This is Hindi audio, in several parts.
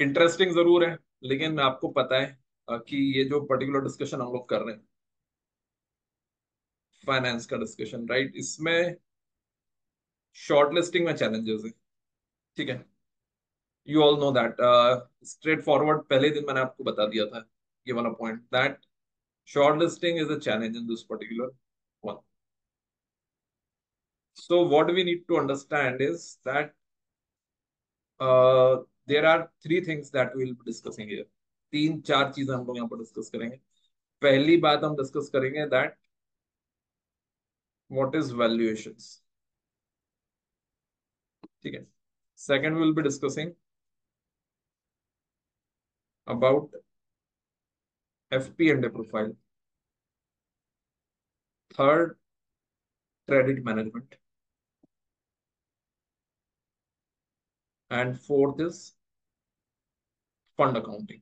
इंटरेस्टिंग जरूर है, लेकिन आपको पता है कि ये जो पर्टिकुलर डिस्कशन हम लोग कर रहे हैं, फाइनेंस का डिस्कशन, राइट, इसमें शॉर्ट लिस्टिंग में चैलेंजेस है। ठीक है, you all know that. Straight forward पहले दिन मैंने आपको बता दिया था ये वाला point, that short listing is a challenge in this particular one. So what we need to understand is that there are three things that we will be discussing here. तीन चार चीजें हम लोग यहाँ पर डिस्कस करेंगे. पहली बात हम डिस्कस करेंगे दैट व्हाट इज वैल्यूएशंस. ठीक है. Second will be discussing about FP and profile. Third, credit management. And fourth is fund accounting.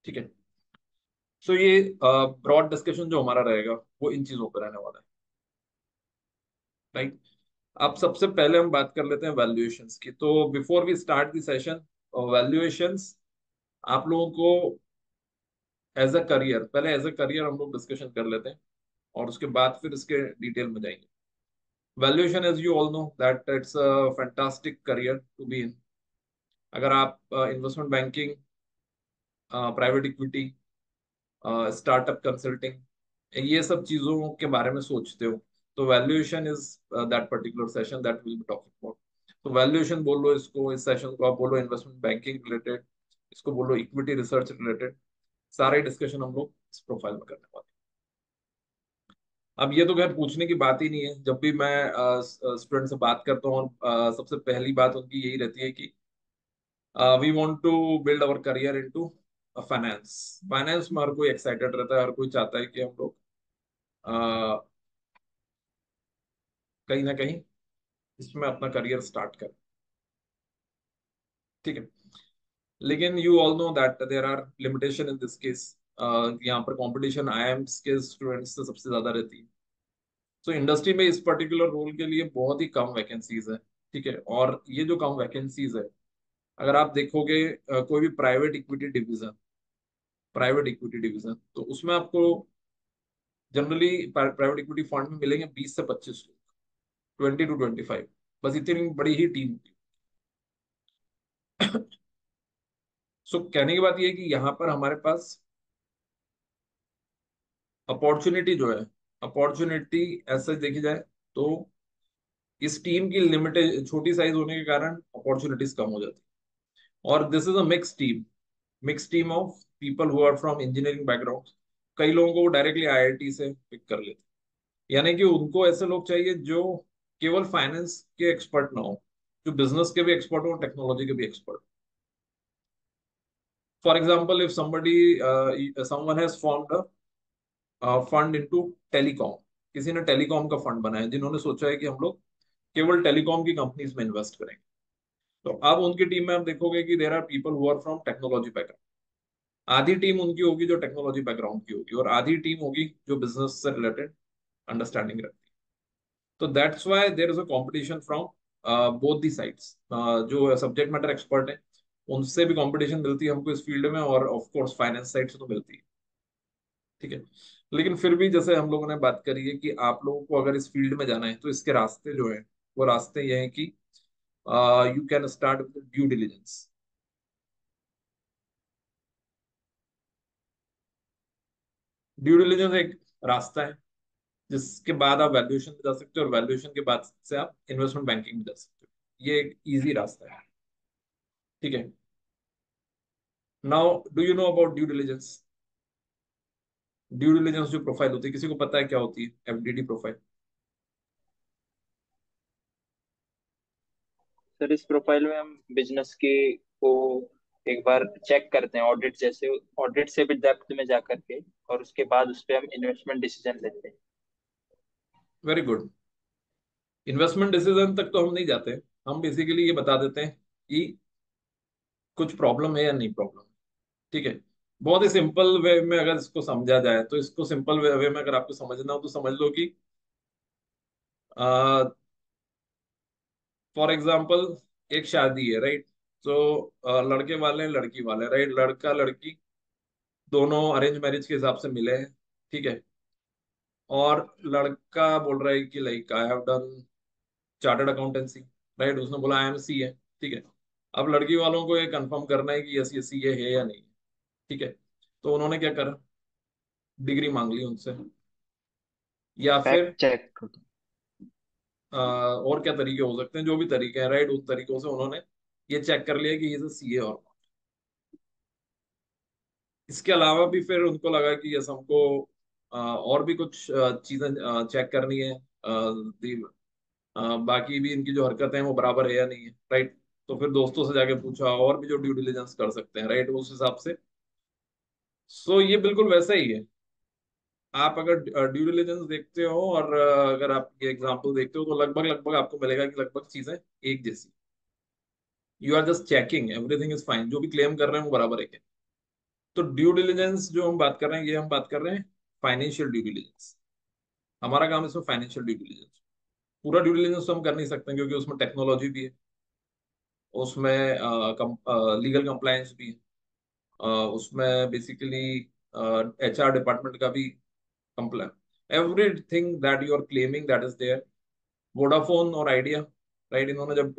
ठीक है. सो ये ब्रॉड डिस्कशन जो हमारा रहेगा वो इन चीजों पर रहने वाला है, राइट. अब सबसे पहले हम बात कर लेते हैं वैल्यूएशंस की. तो before we start the session, valuations आप लोगों को एज अ करियर, पहले एज अ करियर हम लोग डिस्कशन कर लेते हैं और उसके बाद फिर इसके डिटेल में जाएंगे. Valuation, as you all know that it's a fantastic career to be in. अगर आप investment banking, private equity, startup consulting, ये सब चीजों के बारे में सोचते हो, तो valuation is that particular session that will be talking about. तो वैल्यूएशन बोल लो इसको, इस सेशन को आप बोलो इन्वेस्टमेंट बैंकिंग रिलेटेड, इसको बोलो इक्विटी रिसर्च रिलेटेड. सारे डिस्कशन हम लोग इस प्रोफाइल में करने वाले हैं. अब ये तो खैर पूछने की बात ही नहीं है, जब भी मैं स्टूडेंट से बात करता हूँ सबसे पहली बात उनकी यही रहती है कि we want to build our career into finance. Finance में हर कोई एक्साइटेड रहता है, हर कोई चाहता है कि हम लोग अ, कहीं ना कहीं इसमें अपना करियर स्टार्ट करें. ठीक है. लेकिन you all know that there are limitation in this case. यहाँ पर कंपटीशन आईआईएम्स के स्टूडेंट्स से सबसे ज्यादा रहती है. तो इंडस्ट्री में इस पर्टिकुलर रोल के लिए बहुत ही कम वैकेंसीज है. ठीक है. और ये जो कम वैकेंसीज है, अगर आप देखोगे कोई भी प्राइवेट इक्विटी डिवीजन, तो उसमें आपको जनरली प्राइवेट इक्विटी फंड में मिलेंगे 20 से 25 लोग, 20 to 25. बस इतनी बड़ी ही टीम होती है. सो कहने की बात यह है कि यहाँ पर हमारे पास अपॉर्चुनिटी जो है, अपॉर्चुनिटी ऐसे देखी जाए तो इस टीम की लिमिटेड छोटी साइज होने के कारण अपॉर्चुनिटीज कम हो जाती है. और this is a mix team of people who are from engineering background. कई लोगों को वो डायरेक्टली आईआईटी से पिक कर लेते हैं. यानी कि उनको ऐसे लोग चाहिए जो केवल फाइनेंस के एक्सपर्ट ना हो, जो बिजनेस के भी एक्सपर्ट हो, टेक्नोलॉजी के भी expert. For example, if someone has formed fund into telecom, किसी ने टेलीकॉम का फंड बनाया जिन्होंने सोचा है कि हम लोग केवल टेलीकॉम की कंपनीज में इन्वेस्ट करेंगे, तो अब उनकी टीम में आप देखोगे कि there are people who are from technology background. आधी टीम उनकी होगी जो टेक्नोलॉजी बैकग्राउंड की होगी, और आधी टीम होगी जो बिजनेस से रिलेटेड अंडरस्टैंडिंग रखती है. तो that's why there is a competition from both the sides. जो सब्जेक्ट मैटर एक्सपर्ट है उनसे भी कंपटीशन मिलती है हमको इस फील्ड में, और ऑफ कोर्स फाइनेंस साइड से तो मिलती है. ठीक है. लेकिन फिर भी जैसे हम लोगों ने बात करी है कि आप लोगों को अगर इस फील्ड में जाना है तो इसके रास्ते जो है वो रास्ते ये हैं कि you can start with due diligence. Due diligence एक रास्ता है जिसके बाद आप वैल्यूएशन में जा सकते हो, और वैल्यूएशन के बाद से आप इन्वेस्टमेंट बैंकिंग में जा सकते हो. ये एक इजी रास्ता है. ठीक है. Now do you know about due diligence? Due diligence जो प्रोफाइल होती है, किसी को पता है क्या होती है एफडीडी प्रोफाइल? सर इस प्रोफाइल में हम बिजनेस के को एक बार चेक करते हैं, ऑडिट जैसे, ऑडिट से भी डेप्थ में जा करके, और उसके बाद उस पर हम इन्वेस्टमेंट डिसीजन लेते हैं। Very good. इन्वेस्टमेंट डिसीजन तक तो हम नहीं जाते. हम बेसिकली ये बता देते हैं कि कुछ प्रॉब्लम है या नहीं प्रॉब्लम. ठीक है. बहुत ही सिंपल वे में अगर इसको समझा जाए, तो इसको सिंपल वे में अगर आपको समझना हो तो समझ लो कि, फॉर एग्जाम्पल, एक शादी है, राइट? तो लड़के वाले लड़की वाले, राइट? लड़का लड़की दोनों अरेंज मैरिज के हिसाब से मिले हैं, ठीक है। और लड़का बोल रहा है कि like I have done chartered accountancy, right? उसने बोला आई एम सी है, ठीक है। अब लड़की वालों को ये कंफर्म करना है कि यस ये सी है या नहीं, ठीक है। तो उन्होंने क्या करा, डिग्री मांग ली उनसे, या फैक्ट फिर चेक। और क्या तरीके हो सकते हैं, जो भी तरीके हैं, राइट? उन तरीकों से उन्होंने ये चेक कर लिया कि ये सी है। और इसके अलावा भी फिर उनको लगा कि यस हमको और भी कुछ चीजें चेक करनी है, बाकी भी इनकी जो हरकतें हैं वो बराबर है या नहीं है, राइट? तो फिर दोस्तों से जाके पूछा और भी जो ड्यू डिलिजेंस कर सकते हैं, राइट, उस हिसाब से। सो ये बिल्कुल वैसा ही है। आप अगर ड्यू डिलिजेंस देखते हो और अगर आप ये एग्जांपल देखते हो तो लगभग लगभग आपको मिलेगा कि लगभग चीजें एक जैसी। You are just checking everything is fine, जो भी क्लेम कर रहे हैं वो बराबर है क्या। तो ड्यू डिलिजेंस जो हम बात कर रहे हैं, ये हम बात कर रहे हैं फाइनेंशियल ड्यू डिलिजेंस। हमारा काम इसमें फाइनेंशियल ड्यू डिलिजेंस। पूरा ड्यू डिलिजेंस तो हम कर नहीं सकते क्योंकि उसमें टेक्नोलॉजी भी है, उसमें लीगल कंप्लायंस भी है, उसमें बेसिकली HR डिपार्टमेंट का भी comply, everything that you are claiming that is there. Vodafone और आइडिया, राइट, इन्होंने जब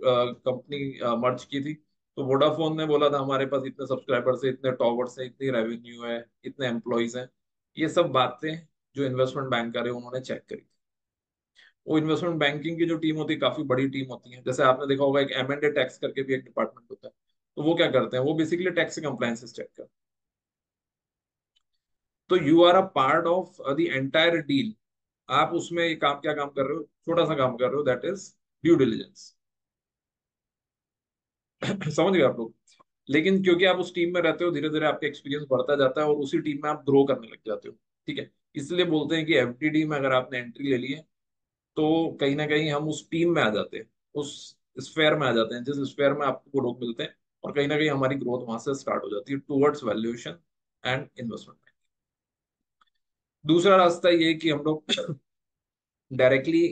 कंपनी मर्ज की थी, तो वोडाफोन ने बोला था हमारे पास इतने सब्सक्राइबर्स है, इतने टॉवर्स है, इतनी रेवेन्यू है, इतने एम्प्लॉयज हैं। ये सब बातें जो इन्वेस्टमेंट बैंकर है उन्होंने चेक करी। वो इन्वेस्टमेंट बैंकिंग की जो टीम होती है काफी बड़ी टीम होती है, जैसे आपने देखा होगा एक M&A टैक्स करके भी एक डिपार्टमेंट होता है। तो वो क्या करते हैं, वो बेसिकली टैक्स कंप्लायंसेस चेक करते हैं। तो you are a part of the entire deal. आप उसमें ये काम, क्या काम कर रहे हो, छोटा सा काम कर रहे हो, दैट इज ड्यू डिलिजेंस। समझ गए आप लोग? लेकिन क्योंकि आप उस टीम में रहते हो, धीरे धीरे आपका एक्सपीरियंस बढ़ता जाता है और उसी टीम में आप ग्रो करने लग जाते हो, ठीक है। इसलिए बोलते हैं कि FTD में अगर आपने एंट्री ले ली है तो कहीं ना कहीं हम उस टीम में आ जाते हैं, उस स्फेयर में आ जाते हैं जिस स्फेयर में आपको वो लोग मिलते हैं। और कहीं ना कहीं हमारी ग्रोथ वहां से स्टार्ट हो जाती है टूवर्ड्स वैल्यूएशन एंड इन्वेस्टमेंट। दूसरा रास्ता ये है कि हम लोग डायरेक्टली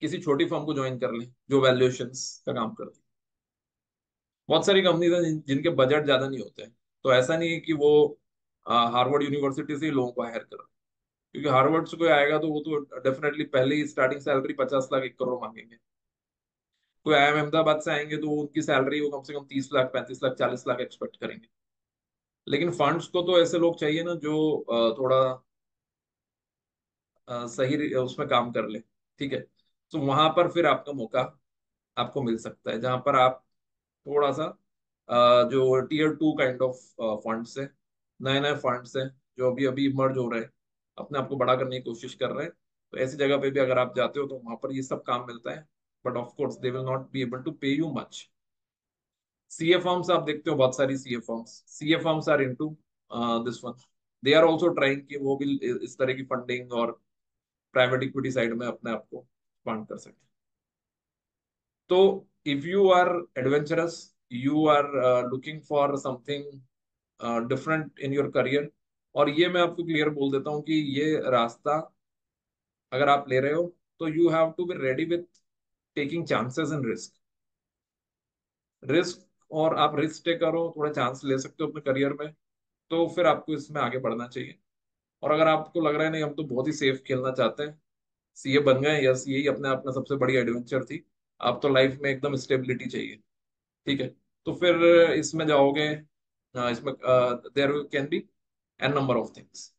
किसी छोटी फर्म को ज्वाइन कर लें जो वैल्यूएशंस का काम करती है। बहुत सारी कंपनीज हैं जिनके बजट ज्यादा नहीं होते हैं, तो ऐसा नहीं है कि वो हार्वर्ड यूनिवर्सिटी से ही लोगों को हायर कर रहे हैं। क्योंकि हार्वर्ड से कोई आएगा तो वो तो डेफिनेटली पहले ही स्टार्टिंग सैलरी 50 लाख 1 करोड़ मांगेंगे। कोई IIM अहमदाबाद से आएंगे तो उनकी सैलरी वो कम से कम 30 लाख 35 लाख 40 लाख एक्सपेक्ट करेंगे। लेकिन फंड्स को तो ऐसे लोग चाहिए ना जो थोड़ा सही उसमें काम कर ले, ठीक है। तो वहां पर फिर आपका मौका आपको मिल सकता है, जहां पर आप थोड़ा सा जो Tier 2 काइंड ऑफ फंड्स है, नए नए फंड्स हैं जो अभी अभी इमर्ज हो रहे हैं, अपने आप को बड़ा करने की कोशिश कर रहे हैं, तो ऐसी जगह पे भी अगर आप जाते हो तो वहां पर ये सब काम मिलता है। But of course they will not be able to pay you much. CA firms आप देखते हो, बहुत सारी CA firms are into this one. They are also trying कि वो भी इस तरह की फंडिंग और प्राइवेट इक्विटी साइड में अपने आप को एक्सपांड कर सके। तो if you are adventurous, you are looking for something different in your career, और ये मैं आपको क्लियर बोल देता हूँ कि ये रास्ता अगर आप ले रहे हो तो you have to be ready with taking chances in risk. Risk, और आप रिस्क टेकर करो, थोड़ा चांस ले सकते हो अपने करियर में, तो फिर आपको इसमें आगे बढ़ना चाहिए। और अगर आपको लग रहा है नहीं हम तो बहुत ही सेफ खेलना चाहते हैं, CA बन गए, यस यही अपने आप में सबसे बड़ी एडवेंचर थी, आप तो लाइफ में एकदम स्टेबिलिटी चाहिए, ठीक है, तो फिर इसमें जाओगे। इसमें there can be an number of things,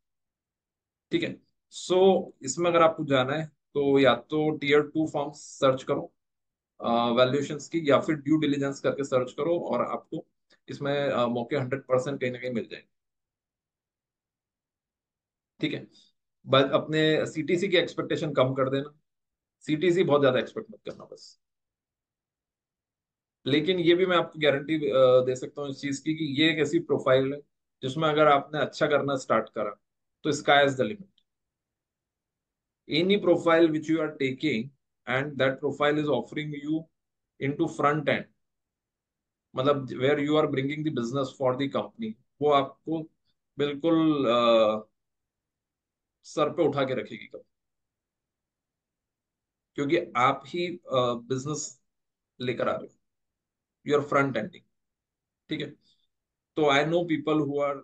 ठीक है। सो इसमें अगर आपको जाना है तो या तो Tier 2 फॉर्म्स सर्च करो वैल्यूएशंस की, या फिर ड्यू डिलिजेंस करके सर्च करो, और आपको इसमें मौके 100% कहीं ना कहीं मिल जाएंगे, ठीक है। बस अपने CTC की एक्सपेक्टेशन कम कर देना, CTC बहुत ज्यादा एक्सपेक्ट मत करना बस। लेकिन ये भी मैं आपको गारंटी दे सकता हूँ इस चीज की कि ये एक ऐसी प्रोफाइल है जिसमें अगर आपने अच्छा करना स्टार्ट करा तो sky is the limit. Any profile which you are taking and that profile is offering you into front end, मतलब where you are bringing the business for the company, वो आपको बिल्कुल सर पे उठा के रखेगी कब, क्योंकि आप ही बिजनेस लेकर आ रहे हो। यू आर फ्रंट एंडिंग, ठीक है। तो I know people who are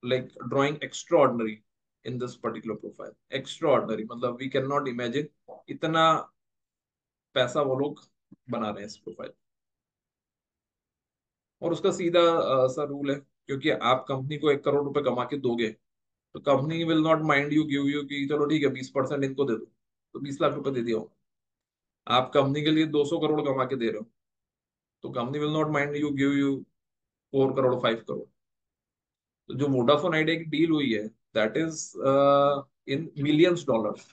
like drawing extraordinary in this particular profile, extraordinary मतलब वी कैन नॉट इमेजिन इतना पैसा वो लोग बना रहे हैं इस प्रोफाइल। और उसका सीधा सा रूल है, क्योंकि आप कंपनी को 1 करोड़ रुपए कमा के दोगे तो company will not mind you give you कि चलो ठीक है 20% इनको दे दो, तो 20 लाख रुपए दे दिया हो। आप कंपनी के लिए 200 करोड़ कमा के दे रहे हो तो company will not mind you give you 4 crore 5 crore. तो जो वोडाफोन आइडिया की डील हुई है that is in millions dollars,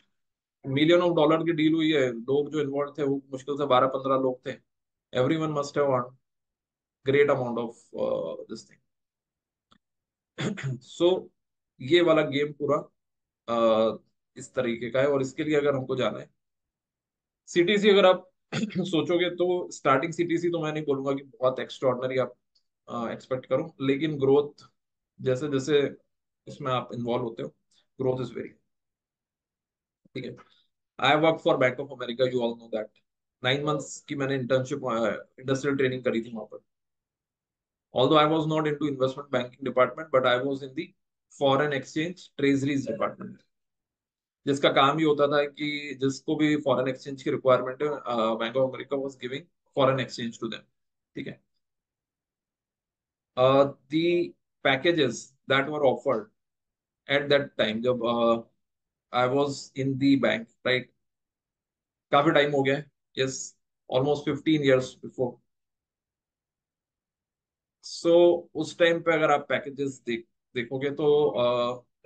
million of dollar की डील हुई है। लोग जो इन्वॉल्व थे वो मुश्किल से 12-15 लोग थे। Every one must have earn great amount of this thing. So ये वाला गेम पूरा इस तरीके का है। और इसके लिए अगर हमको जाना है सीटीसी, अगर आप सोचोगे तो स्टार्टिंग सीटीसी तो मैं नहीं बोलूंगा कि बहुत एक्स्ट्रॉर्डनरी आप एक्सपेक्ट करो, लेकिन ग्रोथ जैसे जैसे इसमें आप इन्वॉल्व होते हो ग्रोथ इज वेरी, ठीक है। I work for Bank of America, you all know that. 9 months की मैंने इंटर्नशिप इंडस्ट्रियल ट्रेनिंग करी थी वहां पर। Although I was not into investment banking department but I was in the foreign exchange treasuries department, जिसका काम ही होता था कि जिसको भी फॉरेन एक्सचेंज की रिक्वायरमेंट है Bank of America was giving foreign exchange to them, ठीक है। The packages that were offered at that time जब आई was in the bank, right, काफी टाइम हो गया है, यस, ऑलमोस्ट 15 years बिफोर। सो उस टाइम पे अगर आप पैकेजेस देखोगे तो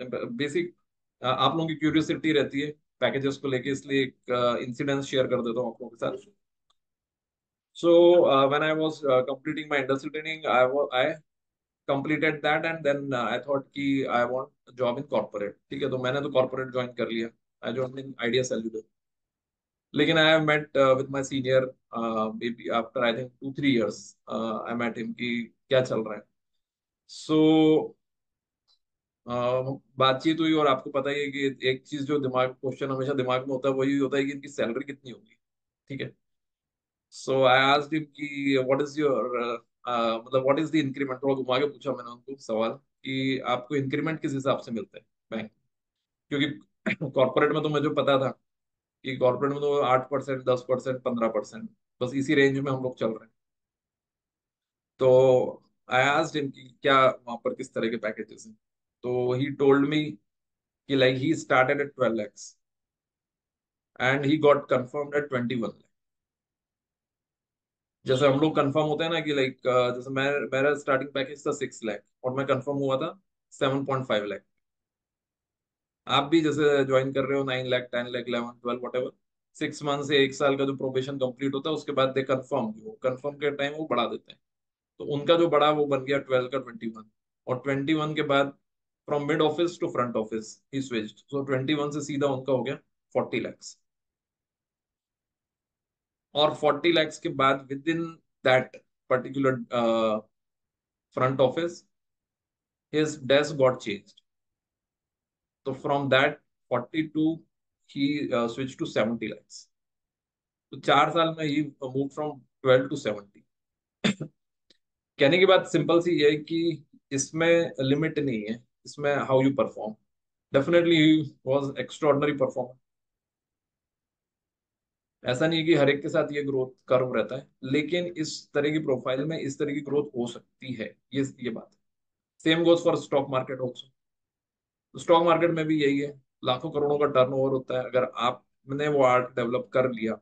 बेसिक आप लोगों की क्यूरियोसिटी रहती है पैकेजेस को लेके, इसलिए एक इंसिडेंट शेयर कर देता हूँ आप लोगों के साथ। So when I was completing my industrial training, I completed that and then I thought कि I want a job in corporate, ठीक है। तो मैंने तो corporate ज्वाइन कर लिया, I joined in Idea Cellular। लेकिन I have met with my senior maybe after I think 2-3 years, I met him कि क्या चल रहा है। So बातचीत हुई और आपको पता ही है कि एक चीज जो दिमाग क्वेश्चन हमेशा दिमाग में होता है वही होता है कि इनकी सैलरी कितनी होगी, ठीक है। सो आई आस्क्ड हिम कि व्हाट इज योर मतलब व्हाट इज द इंक्रीमेंट, थोड़ा घुमा के पूछा मैंने उनको सवाल कि आपको इंक्रीमेंट किस हिसाब से मिलता है बैंक, क्योंकि कॉर्पोरेट में तो मुझे पता था कि कॉर्पोरेट में तो 8%, 10%, 15%, बस इसी रेंज में हम लोग चल रहे हैं। तो आई आस्क्ड हिम कि क्या वहां पर किस तरह के पैकेजेस हैं। तो ही टोल्ड मी कि like he started at 12 lakhs and he got confirmed at 21 lakhs। जैसे हम लोग कंफर्म होते हैं ना कि लाइक जैसे मैं, मेरा स्टार्टिंग पैकेज था 6 लाख और मैं कंफर्म हुआ था 7.5 लाख। आप भी जैसे ज्वाइन कर रहे हो 9 lakh, 10 lakh, 11, 12, what ever, 6 month से 1 साल का जो प्रोबेशन कंप्लीट होता है उसके बाद दे कंफर्म, वो कंफर्म के टाइम वो बढ़ा देते हैं। तो उनका जो बढ़ा वो बन गया 12 का 21, और 21 के बाद from mid office to front office ही स्विच्ड, सो 21 से सीधा उनका हो गया 40 lakhs। और 40 lakhs के बाद with in that particular front office his desk got changed. So from that 42 he switched to 70 lakhs. तो 4 साल में ही मूव फ्रॉम 12 to 70। कहने की बात सिंपल सी ये है कि इसमें लिमिट नहीं है, इसमें how you perform. Definitely he was extraordinary performer. ऐसा नहीं है कि हर एक के साथ ये ग्रोथ कर्व रहता है, लेकिन इस तरह की प्रोफाइल में इस तरह की ग्रोथ हो सकती है, ये बात है। Same goes for stock market also. Stock market में भी यही है, लाखों करोड़ों का टर्नओवर होता है। अगर आपने वो आर्ट डेवलप कर लिया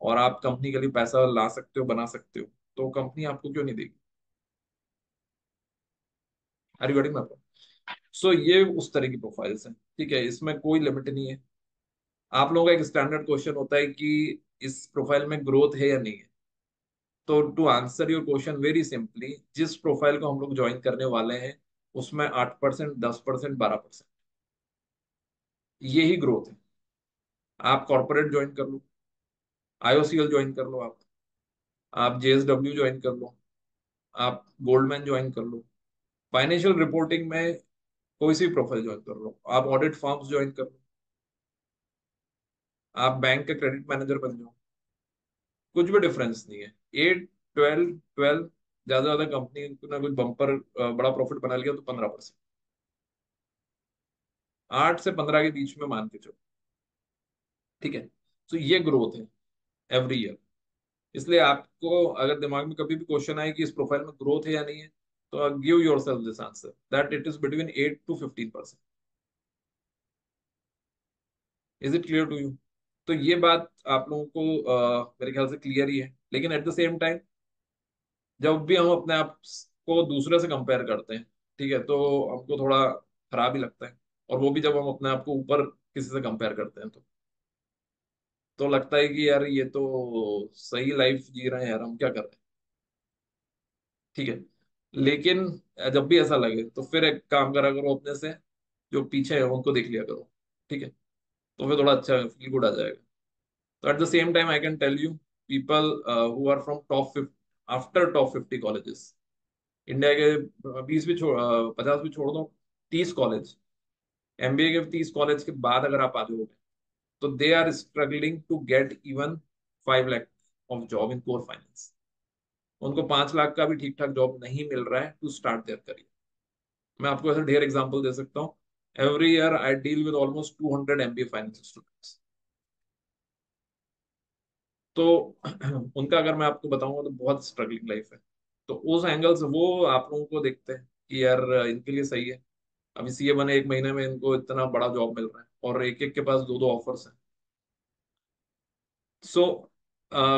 और आप कंपनी के लिए पैसा ला सकते हो, बना सकते हो, तो कंपनी आपको क्यों नहीं देगी। Are you getting my point? So ये उस तरह की प्रोफाइल्स हैं, ठीक है, इसमें कोई लिमिट नहीं है। आप लोगों का एक स्टैंडर्ड क्वेश्चन होता है कि इस प्रोफाइल में ग्रोथ है या नहीं है। तो to answer your question very simply, जिस प्रोफाइल को हम लोग ज्वाइन करने वाले हैं उसमें 8%, 10%, 12% यही ग्रोथ है। आप कॉर्पोरेट ज्वाइन कर लो, आईओसीएल ज्वाइन कर लो, आप जेएसडब्ल्यू ज्वाइन कर लो, आप गोल्डमैन ज्वाइन कर लो, फाइनेंशियल रिपोर्टिंग में कोई सी प्रोफाइल ज्वाइन कर लो, आप ऑडिट फर्म्स ज्वाइन कर लो, आप बैंक के क्रेडिट मैनेजर बन जाओ, कुछ भी डिफरेंस नहीं है। 8 ट्वेल्व ट्वेल्व, ज्यादा ज्यादा कंपनी ने कुछ बम्पर बड़ा प्रॉफिट बना लिया तो 15%। 8 से 15 के बीच में मान के चलो। ठीक है, तो ये ग्रोथ है एवरी ईयर। इसलिए आपको अगर दिमाग में कभी भी क्वेश्चन आए कि इस प्रोफाइल में ग्रोथ है या नहीं है, तो give yourself this answer that it is between 8 to 15%। Is it clear to you? तो ये बात आप लोगों को मेरे ख्याल से क्लियर ही है। लेकिन एट द सेम टाइम, जब भी हम अपने आप को दूसरे से कंपेयर करते हैं, ठीक है, तो हमको थोड़ा खराब ही लगता है। और वो भी जब हम अपने आप को ऊपर किसी से कंपेयर करते हैं, तो लगता है कि यार ये तो सही लाइफ जी रहे हैं यार, हम क्या कर रहे हैं। ठीक है, लेकिन जब भी ऐसा लगे तो फिर एक काम करा करो, अपने से जो पीछे है उनको देख लिया करो। ठीक है, तो फिर थोड़ा अच्छा फील गुड आ जाएगा। तो at the same time I can tell you, people who are from top 50, after top 50 colleges, India के 20 भी छोड़ 50 भी छोड़ दो, 30 कॉलेज, एमबीए के 30 कॉलेज के बाद अगर आप आ जाओगे, तो they are struggling to get even 5 lakh of job in core finance. उनको 5 लाख का भी ठीक ठाक जॉब नहीं मिल रहा है टू स्टार्ट देयर करियर। मैं आपको ऐसे ढेर एग्जांपल दे सकता हूँ। Every year I deal with almost 200 MBA finance students. तो उनका अगर मैं आपको बताऊंगा तो बहुत स्ट्रगलिंग लाइफ है। तो उस एंगल से वो आप लोगों को देखते हैं कि यार इनके लिए सही है। अभी सीए बने 1 महीने में इनको इतना बड़ा जॉब मिल रहा है, और एक एक के पास दो दो ऑफर्स हैं। So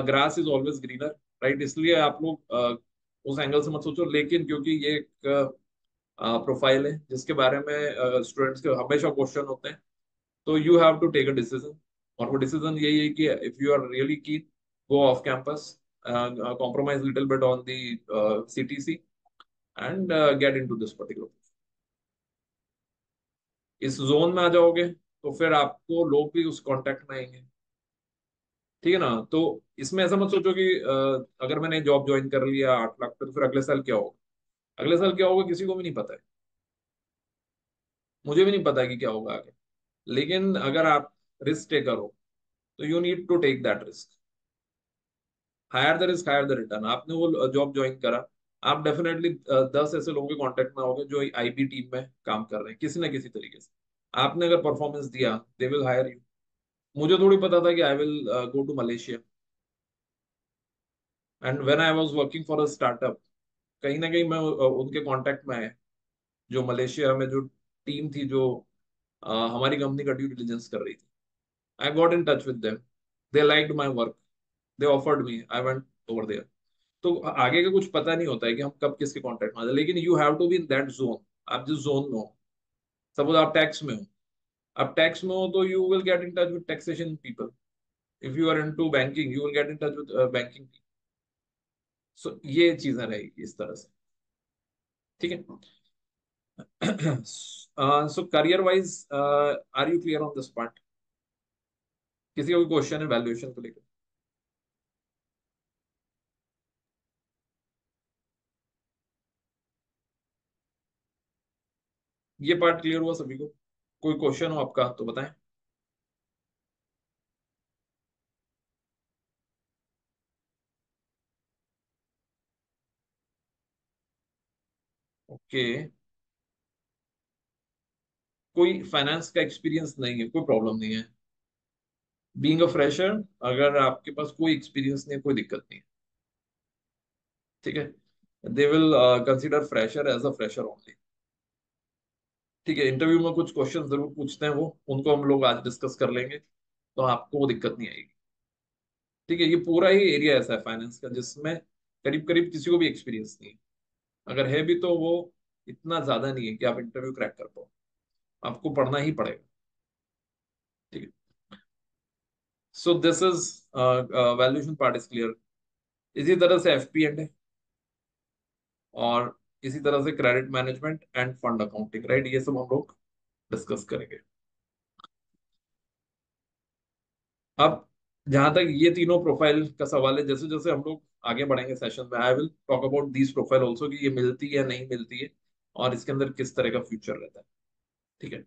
grass is always greener, right? इसलिए आप लोग उस एंगल से मत सोचो। लेकिन क्योंकि ये एक प्रोफाइल है जिसके बारे में स्टूडेंट्स के हमेशा क्वेश्चन होते हैं, तो you have to take a decision. और वो डिसीजन यही है कि if you are really keen, go off campus, compromise little bit on the CTC, and get into this particular। इस जोन में आ जाओगे तो फिर आपको लोग भी उस कांटेक्ट में आएंगे। ठीक है ना? तो इसमें ऐसा मत सोचो कि अगर मैंने जॉब ज्वाइन कर लिया 8 लाख पे, तो फिर अगले साल क्या होगा। अगले साल क्या होगा किसी को भी नहीं पता है। मुझे भी नहीं पता है कि क्या होगा आगे। लेकिन अगर आप रिस्क टेकर हो, तो you need to take that risk. Higher the risk, higher the return. आपने वो जॉब ज्वाइन करा, आप डेफिनेटली 10 ऐसे लोगों के कांटेक्ट में आओगे जो आईबी टीम में काम कर रहे हैं किसी ना किसी तरीके से। आपने अगर परफॉर्मेंस दिया, दे विल हायर यू। मुझे थोड़ी पता था कि I will go to Malaysia, and when I was working for a startup, कहीं ना कहीं मैं उनके कांटेक्ट में आया, जो मलेशिया में जो टीम थी, जो हमारी कंपनी का ड्यू डिलिजेंस कर रही थी। I got in touch with them, they liked my work, they offered me, I went over there. तो आगे का कुछ पता नहीं होता है कि हम कब किसके कांटेक्ट में आ जाए, लेकिन you have to be in that zone. आप जिस जोन में हो, सपोज आप टैक्स में हो, आप टैक्स में हो तो you will get in touch with taxation people. If you are into banking, you will get in touch with banking. So ये चीजें रहेगी इस तरह से। ठीक है। So career wise, are you clear on this part? किसी का कोई क्वेश्चन है वैल्यूएशन को लेकर? ये पार्ट क्लियर हुआ सभी को? कोई क्वेश्चन हो आपका तो बताएं। ओके, कोई फाइनेंस का एक्सपीरियंस नहीं है, कोई प्रॉब्लम नहीं है। बीइंग अ फ्रेशर, अगर आपके पास कोई एक्सपीरियंस नहीं है, कोई दिक्कत नहीं है। ठीक है, they will consider fresher as a fresher only. ठीक है, इंटरव्यू में कुछ क्वेश्चन जरूर पूछते हैं वो, उनको हम लोग आज डिस्कस कर लेंगे, तो आपको वो दिक्कत नहीं आएगी। ठीक है, ये पूरा ही एरिया ऐसा है फाइनेंस का जिसमें करीब करीब किसी को भी एक्सपीरियंस नहीं है। अगर है भी तो वो इतना ज्यादा नहीं है कि आप इंटरव्यू क्रैक कर पाओ। आपको पढ़ना ही पड़ेगा। ठीक है, so this is valuation part is clear. इसी तरह से एफपी एंड है, और इसी तरह से credit management end fund accounting, right? ये सब हम लोग डिस्कस करेंगे। अब जहां तक ये तीनों प्रोफाइल का सवाल है, जैसे जैसे हम लोग आगे बढ़ेंगे सेशन में, I will talk about these profile also, कि ये मिलती है या नहीं मिलती है, और इसके अंदर किस तरह का फ्यूचर रहता है। ठीक है,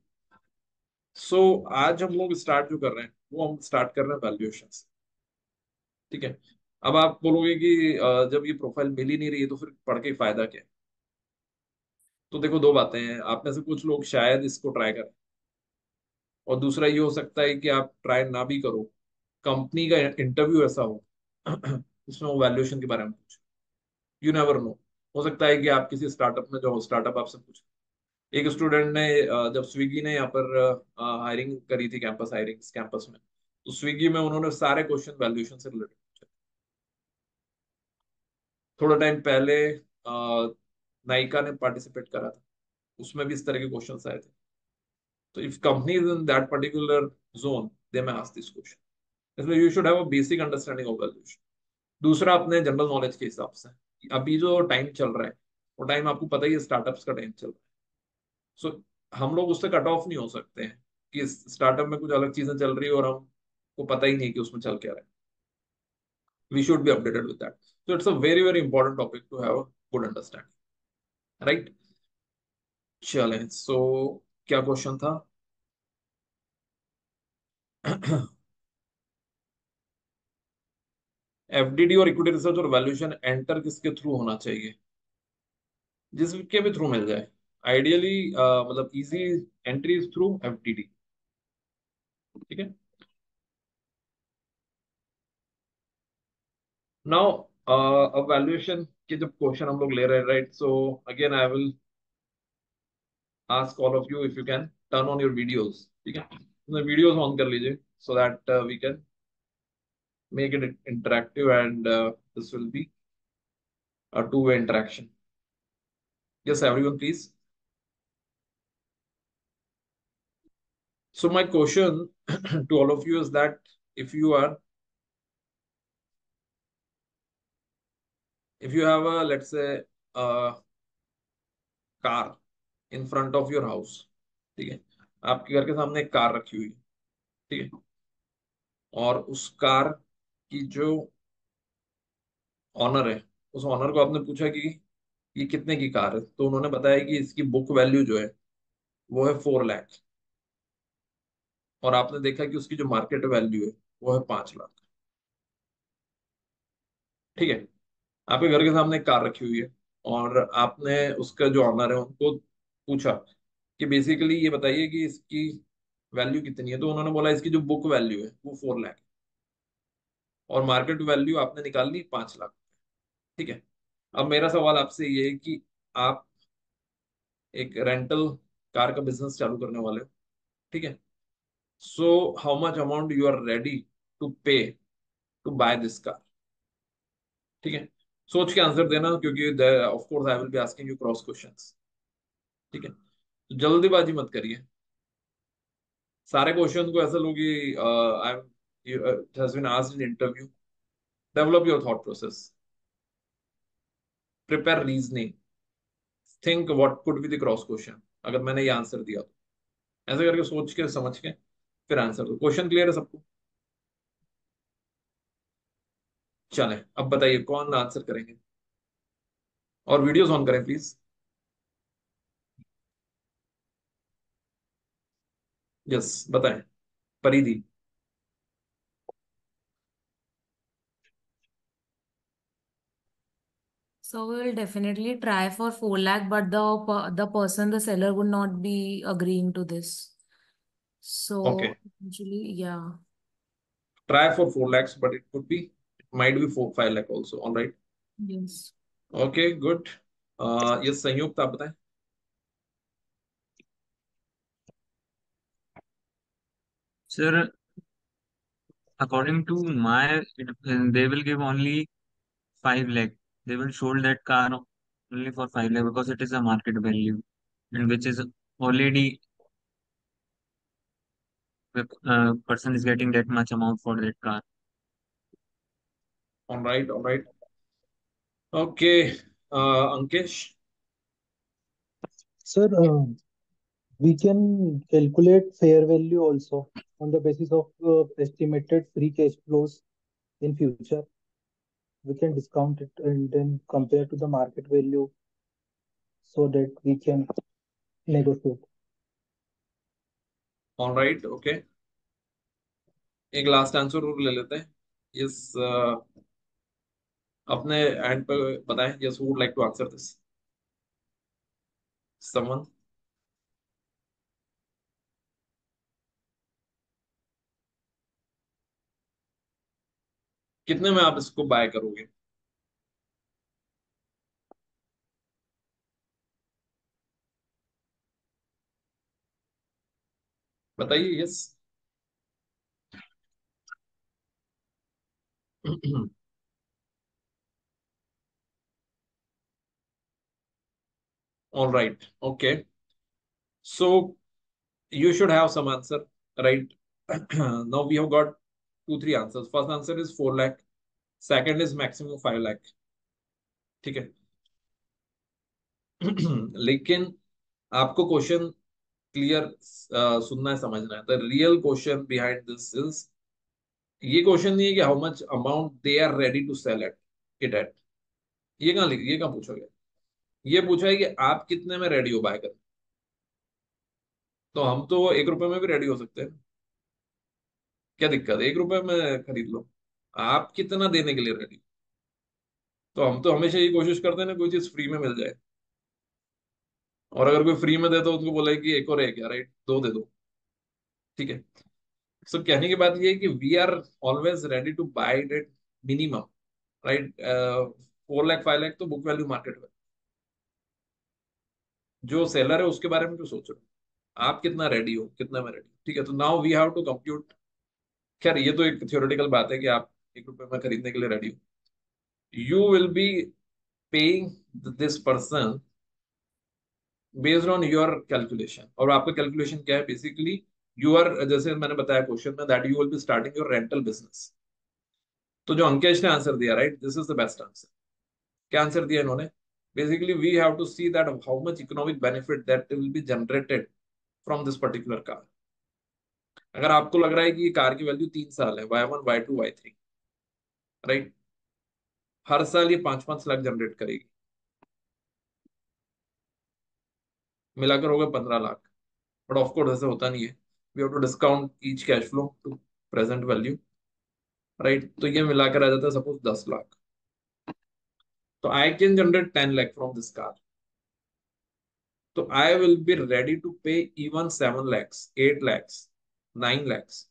सो आज हम लोग स्टार्ट जो कर रहे हैं वो हम स्टार्ट कर रहे हैं वैल्यूएशन से। ठीक है, अब आप बोलोगे कि जब ये प्रोफाइल मिल ही नहीं रही है तो फिर पढ़ के फायदा क्या है? तो देखो, दो बातें हैं, आप में से कुछ लोग शायद इसको ट्राई करें, और दूसरा ये हो सकता है कि आप ट्राई ना भी करो, कंपनी का इंटरव्यू ऐसा हो जिसमें वो वैल्यूएशन के बारे में पूछे। यू नेवर नो, हो सकता है कि आप किसी स्टार्टअप में जो स्टार्टअप आपसे पूछे। एक स्टूडेंट ने जब स्विगी ने यहाँ पर हायरिंग करी थी, कैंपस हायरिंग कैंपस में, तो स्विगी में उन्होंने सारे क्वेश्चन वैल्यूएशन से रिलेटेड पूछे। थोड़ा टाइम पहले नायका ने पार्टिसिपेट करा था, उसमें भी इस तरह के क्वेश्चन आए थे। तो if company is in that particular zone, they may ask this question. इसलिए you should have a basic understanding of valuation. दूसरा, अपने जनरल नॉलेज के हिसाब से, अभी जो टाइम चल रहा है, वो टाइम आपको पता ही है, स्टार्टअप्स का टाइम चल रहा है। सो हम लोग उससे कट ऑफ नहीं हो सकते हैं कि स्टार्टअप में कुछ अलग चीजें चल रही है और हमको पता ही नहीं कि उसमें चल क्या रहा है। We should be updated with that. So it's a very very important topic to have good understanding, right? चलें, सो क्या क्वेश्चन था? एफडीडी और इक्विटी रिसर्च और वैल्यूएशन एंटर किसके थ्रू होना चाहिए? जिसके भी थ्रू मिल जाए, आइडियली मतलब easy entry is through FDD. ठीक है। नाउ अब वैल्यूएशन के जब क्वेश्चन हम लोग ले रहे हैं, right, so again I will ask all of you, if you can turn on your videos. ठीक है, तो वीडियोस ऑन कर लीजिए, so that we can make it interactive and this will be a two-way interaction. Yes, everyone, please. So my question to all of you is that if you are, if you have a, let's say, a car in front of your house, ठीक है, आपके घर के सामने एक कार रखी हुई है, ठीक है, और उस कार की जो ऑनर है, उस ऑनर को आपने पूछा कि ये कितने की कार है, तो उन्होंने बताया कि इसकी बुक वैल्यू जो है वो है 4 लाख, और आपने देखा कि उसकी जो मार्केट वैल्यू है वो है 5 लाख। ठीक है, आपके घर के सामने एक कार रखी हुई है, और आपने उसका जो ऑनर है उनको पूछा कि बेसिकली ये बताइए कि इसकी वैल्यू कितनी है, तो उन्होंने बोला इसकी जो बुक वैल्यू है वो 4 लाख है, और मार्केट वैल्यू आपने निकाल ली 5 लाख। ठीक है, अब मेरा सवाल आपसे ये है कि आप एक रेंटल कार का बिजनेस चालू करने वाले हो, ठीक है, so how much amount you are ready to pay to buy this car? ठीक है, सोच के आंसर देना, क्योंकि of course I will be asking you cross questions. ठीक है, तो जल्दीबाजी मत करिए, सारे क्वेश्चन को ऐसा लोगे I has been asked in interview. Develop your thought process, prepare reasoning, think what could be the cross question अगर मैंने ये आंसर दिया तो। ऐसे करके सोच के समझ के फिर आंसर दो। क्वेश्चन क्लियर है सबको? चलें, अब बताइए कौन आंसर करेंगे, और वीडियोस ऑन करें प्लीज। यस, बताएं, परिधि। So we will definitely try for 4 lakh, but the person, the seller would not be agreeing to this. Okay, So actually, yeah. Try for 4 lakhs, but it could be, it might be 4-5 lakh also, all right. Yes. Okay, good. Yes, संयुक्त आप बताएं। Sir, according to they will give only 5 lakh. They will sold that car only for 5 lakh because it is a market value and which is already the person is getting that much amount for that car. All right, all right. Okay, Ankesh. Sir, we can calculate fair value also on the basis of estimated free cash flows in future. We can discount it and then compare to the market value so that we can negotiate. All right, okay, एक लास्ट आंसर और ले लेते हैं। यस, अपने एंड पे बताएं, yes would like to answer this someone. कितने में आप इसको बाय करोगे? बताइए yes. All right, okay, so you should have some answer, right? Now we have got two three answers. First answer is 4 lakh, second is maximum 5 lakh, ठीक है। लेकिन आपको क्वेश्चन क्लियर सुनना है, समझना है। The real question behind this is, ये क्वेश्चन नहीं है कि how much amount they are ready to sell at it at, ये कहाँ पूछा गया। ये पूछा है कि आप कितने में रेडी हो बाय करने। तो हम तो 1 रुपए में भी रेडी हो सकते हैं, क्या दिक्कत है, 1 रुपए में खरीद लो। आप कितना देने के लिए रेडी? तो हम तो हमेशा ये कोशिश करते हैं ना, कोई चीज फ्री में मिल जाए। और अगर कोई फ्री में दे तो उनको बोला कि एक और है क्या, राइट, दो दे दो, ठीक है। सो कहने की बात ये है कि we are always ready to buy it at minimum, right. 4 lakh 5 lakh तो बुक वैल्यू मार्केट में, जो सेलर है उसके बारे में क्यों सोच रहे हो? आप कितना रेडी हो, कितना में रेडी, ठीक है। तो now we have to compute. खैर ये तो एक थियोरेटिकल बात है कि आप 1 रुपए में खरीदने के लिए रेडी हो। You will be paying this person based on your calculation. और आपका कैलकुलेशन क्या है बेसिकली? यू आर, जैसे मैंने बताया क्वेश्चन में, that you will be starting your rental business. तो जो अंकेश ने आंसर दिया, right, this is the best answer. क्या आंसर दिया इन्होंने? Basically we have to see that how much economic benefit that will be generated from this particular car. अगर आपको लग रहा है कि ये कार की वैल्यू 3 साल है, Y1 Y2 Y3, राइट, हर साल ये 5-5 लाख जनरेट करेगी, मिलाकर होगा 15 लाख। बट ऑफकोर्स ऐसे होता नहीं है, we have to discount each cash flow to present value, right. तो ये मिलाकर आ जाता है सपोज 10 लाख। तो I can generate 10 lakh from this car. तो I will be ready to pay even 7 lakhs, 8 lakhs, 9 lakhs।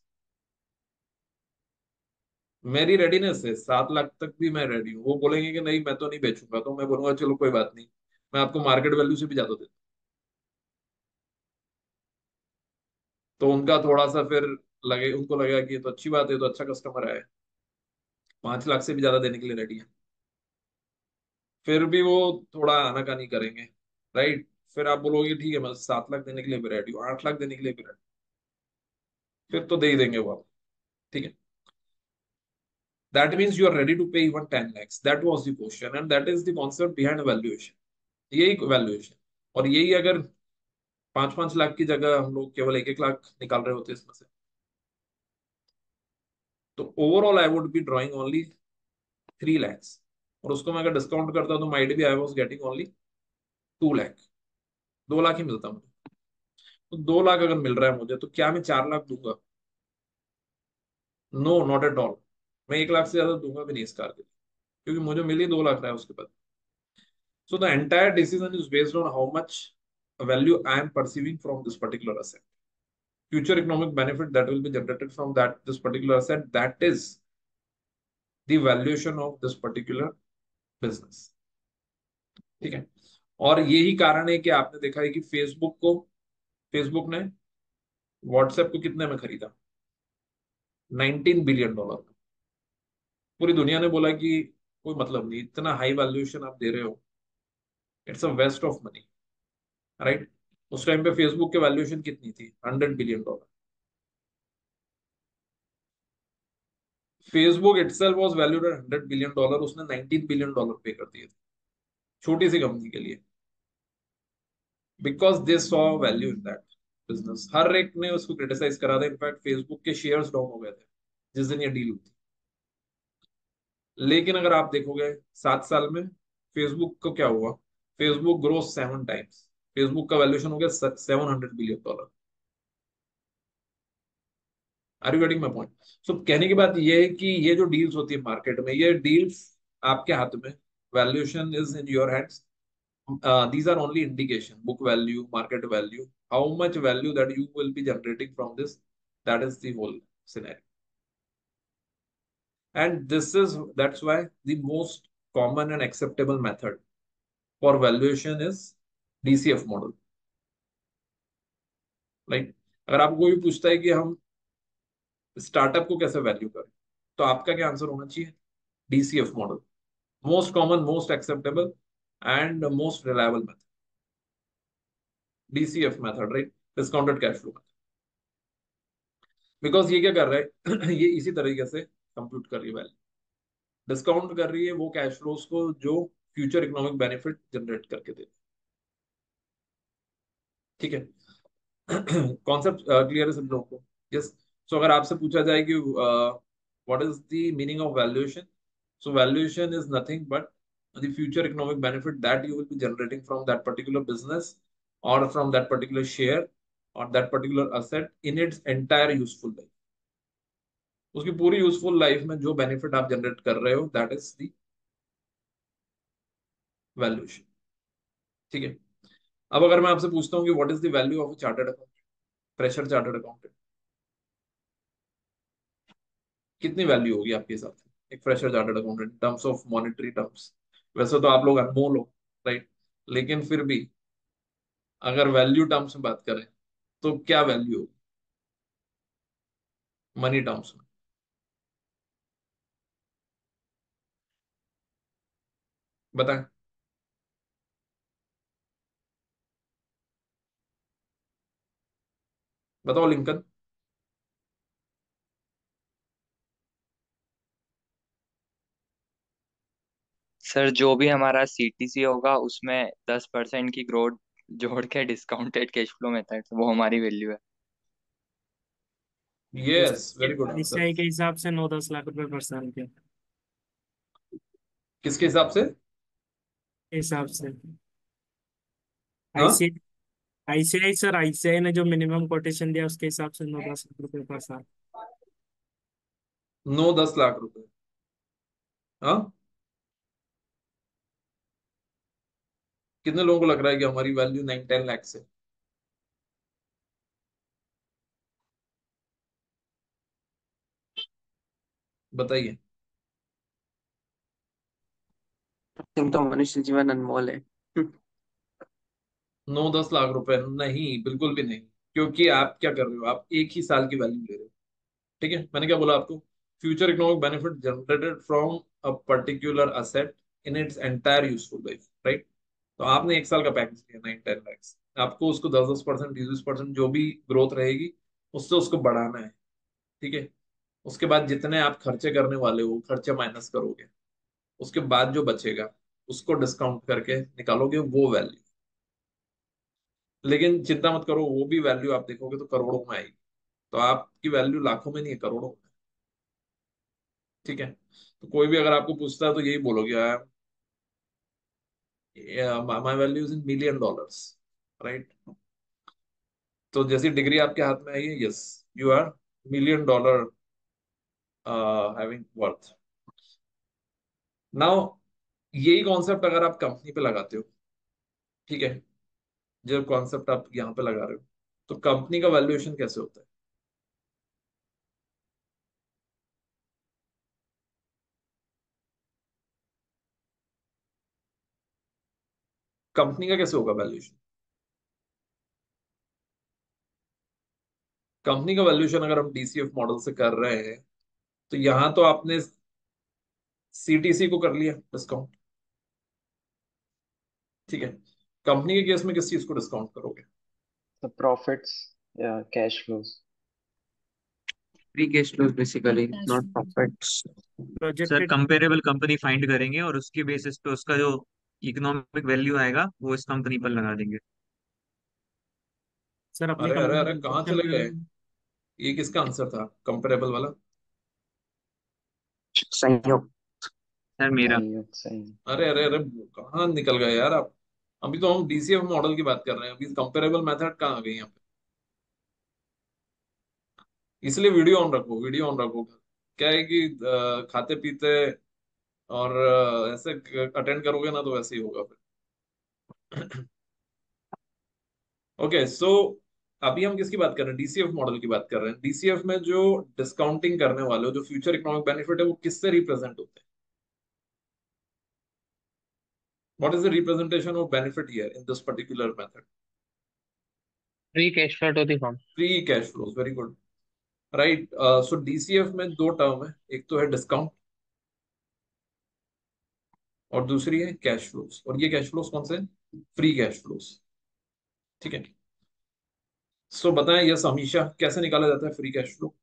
मेरी रेडीनेस है 7 लाख तक भी मैं रेडी हूँ। वो बोलेंगे कि नहीं मैं तो नहीं बेचूंगा, तो मैं बोलूंगा चलो कोई बात नहीं, मैं आपको मार्केट वैल्यू से भी ज्यादा देता हूँ। तो उनका थोड़ा सा फिर लगे, उनको लगेगा कि ये तो अच्छी बात है, ये तो अच्छा कस्टमर है, 5 लाख से भी ज्यादा देने के लिए रेडी है। फिर भी वो थोड़ा आनाकानी करेंगे, राइट। फिर आप बोलोगे ठीक है मैं 7 लाख देने के लिए भी रेडी हूँ, 8 लाख देने के लिए भी रेडी, फिर तो दे ही देंगे वो आप, ठीक है। That means you are ready to pay even 10 lakhs। That was the question and that is the concept behind valuation. यही वैल्यूएशन। और यही अगर 5-5 लाख की जगह हम लोग केवल 1-1 लाख निकाल रहे होते इसमें से, तो overall I would be drawing only 3 lakhs। और उसको मैं अगर डिस्काउंट करता तो might be I was getting only 2 lakh. 2 lakh ही मिलता मुझे। तो 2 लाख अगर मिल रहा है मुझे, तो क्या मैं 4 लाख दूंगा? No, not at all. मैं 1 लाख से ज्यादा दूंगा भी नहीं इस कार के लिए, क्योंकि मुझे मिल ही 2 लाख रहा है उसके बाद। So the entire decision is based on how much value I am perceiving from this particular asset, future economic benefit that will be generated from that this particular asset, that is the valuation of this particular business, ठीक है। और यही कारण है कि आपने देखा है कि फेसबुक ने व्हाट्सएप को कितने में खरीदा? $19 बिलियन। पूरी दुनिया ने बोला कि कोई मतलब नहीं, इतना हाई वैल्यूएशन आप दे रहे हो, it's a waste of money, right. उस टाइम पे फेसबुक की वैल्यूएशन कितनी थी? $100 billion. Facebook itself was valued at $100 billion, उसने $19 बिलियन पे कर दिए थे छोटी सी कंपनी के लिए, because they saw value in that business. हर एक ने उसको क्रिटिसाइज करा था, इनफैक्ट फेसबुक के शेयर्स डाउन हो गए थे जिस दिन ये डील हुई थी। लेकिन अगर आप देखोगे 7 साल में फेसबुक को क्या हुआ, फेसबुक ग्रो 7 टाइम्स। फेसबुक का वैल्यूएशन हो गया $700 billion. Are you getting my point? So कहने की बात ये है कि ये जो डील्स होती है मार्केट में, ये डील्स आपके हाथ में, valuation is in your hands. These are only indication, book value, market value, how much value that you will be generating from this, that is the whole scenario. And that's why the most common and acceptable method for valuation is DCF model. Like, अगर आपको कोई पूछता है कि हम स्टार्टअप को कैसे वैल्यू करें, तो आपका क्या आंसर होना चाहिए? DCF model, most common, most acceptable and most reliable method. DCF method, right, discounted cash flow. Because ये क्या कर रहा है ये इसी तरीके से कंप्यूट कर रही है वैल्यू, डिस्काउंट कर रही है वो कैश फ्लोज को जो फ्यूचर इकोनॉमिक बेनिफिट जनरेट करके दे. ठीक है. कॉन्सेप्ट क्लियर है सब लोगों को? यस. सो अगर आपसे पूछा जाए कि what is the meaning of valuation, so valuation is nothing but the future economic benefit that you will be generating from that particular business और फ्रॉम दैट पर्टिकुलर शेयर और that particular asset in its entire useful life. उसकी पूरी यूजफुल लाइफ में जो बेनिफिट आप जनरेट कर रहे हो, दैट इज द वैल्यूएशन. ठीक है. अब अगर मैं आपसे पूछता हूँ कि what is the value of chartered accountant, fresher chartered accountant, कितनी वैल्यू होगी आपके हिसाब से एक fresher chartered accountant terms of monetary terms? वैसे तो आप लोग अनमोल हो, राइट, लेकिन फिर भी अगर वैल्यू टर्म्स में बात करें तो क्या वैल्यू होगी मनी टर्म्स में? बताएं. बताओ लिंकन. सर जो भी हमारा सीटीसी होगा उसमें 10% की ग्रोथ जोड़ के डिस्काउंटेड कैश फ्लो मेथड वो हमारी वैल्यू है। Yes, very good answer. ICI के हिसाब से 9-10 लाख रुपए पर साल के किसके हिसाब से? हिसाब से हाँ, आईसीआई आईसीआई सर, आईसीआई ने जो मिनिमम कोटेशन दिया उसके हिसाब से 9-10 लाख रुपए पर साल। 9-10 लाख रुपए. हाँ, कितने लोगों को लग रहा है कि हमारी वैल्यू 9-10 लाख से? बताइए. तो मनुष्य जीवन अनमोल है। 9-10 लाख रुपए नहीं, बिल्कुल भी नहीं. क्योंकि आप क्या कर रहे हो, आप एक ही साल की वैल्यू ले रहे हो. ठीक है, मैंने क्या बोला आपको? Future economic benefit generated from a particular asset in its entire useful life, right. तो आपने एक साल का पैकेज लिया 9-10 लैक्स, आपको उसको 10-10%, 20-20% जो भी ग्रोथ रहेगी उससे उसको बढ़ाना है. ठीक है. उसके बाद जितने आप खर्चे करने वाले हो खर्चे माइनस करोगे, उसके बाद जो बचेगा उसको डिस्काउंट करके निकालोगे वो वैल्यू. लेकिन चिंता मत करो, वो भी वैल्यू आप देखोगे तो करोड़ों में आएगी. तो आपकी वैल्यू लाखों में नहीं है, करोड़ों में. ठीक है. तो कोई भी अगर आपको पूछता है तो यही बोलोगे, my value is in $1 million, right. तो जैसी डिग्री आपके हाथ में आई है, yes, you are $1 million having worth. Now यही कॉन्सेप्ट अगर आप कंपनी पे लगाते हो, ठीक है, जो कॉन्सेप्ट आप यहाँ पे लगा रहे हो, तो कंपनी का वैल्यूएशन कैसे होता है? कंपनी का कैसे होगा वैल्यूएशन? कंपनी का वैल्यूएशन अगर हम DCF मॉडल से कर रहे हैं तो यहाँ तो आपने CTC को कर लिया डिस्काउंट. ठीक है. कंपनी के केस में किस चीज को डिस्काउंट करोगे? तो प्रॉफिट्स या cash flows. Free cash flows basically, Cash not flow. Profits. Sir projected comparable company find करेंगे और उसके बेसिस पे उसका जो इकोनॉमिक वैल्यू आएगा वो इस कंपनी पर लगा देंगे. सर अपनी अरे अरे अरे, कंपनी कहाँ चले गए? ये किसका आंसर था कंपेरेबल वाला? संयोग। सर मेरा. संयोग सही। अरे अरे अरे, कहाँ निकल गए यार आप? अभी तो हम DCF मॉडल की बात कर रहे हैं, अभी कंपेरेबल मेथड कहाँ आ गई यहाँ पे? इसलिए वीडियो ऑन रखो, वीडियो ऑन रखो. क्या है कि खाते पीते और ऐसे अटेंड करोगे ना तो वैसे ही होगा फिर। ओके सो अभी हम किसकी बात कर रहे हैं, डीसीएफ मॉडल की बात कर रहे हैं। डीसीएफ में जो डिस्काउंटिंग करने वाले हो, जो फ्यूचर इकोनॉमिक बेनिफिट है, वो किससे रिप्रेजेंट होते हैं? What is the representation of benefit here in this particular method? Free cash flow to the firm. Free cash flows, very good, right. So DCF में दो टर्म है, एक तो है डिस्काउंट और दूसरी है कैश फ्लोज। और ये कैश फ्लोज कौन से? फ्री कैश फ्लोज, ठीक है। सो बताएं यस हमेशा कैसे निकाला जाता है free cash flow?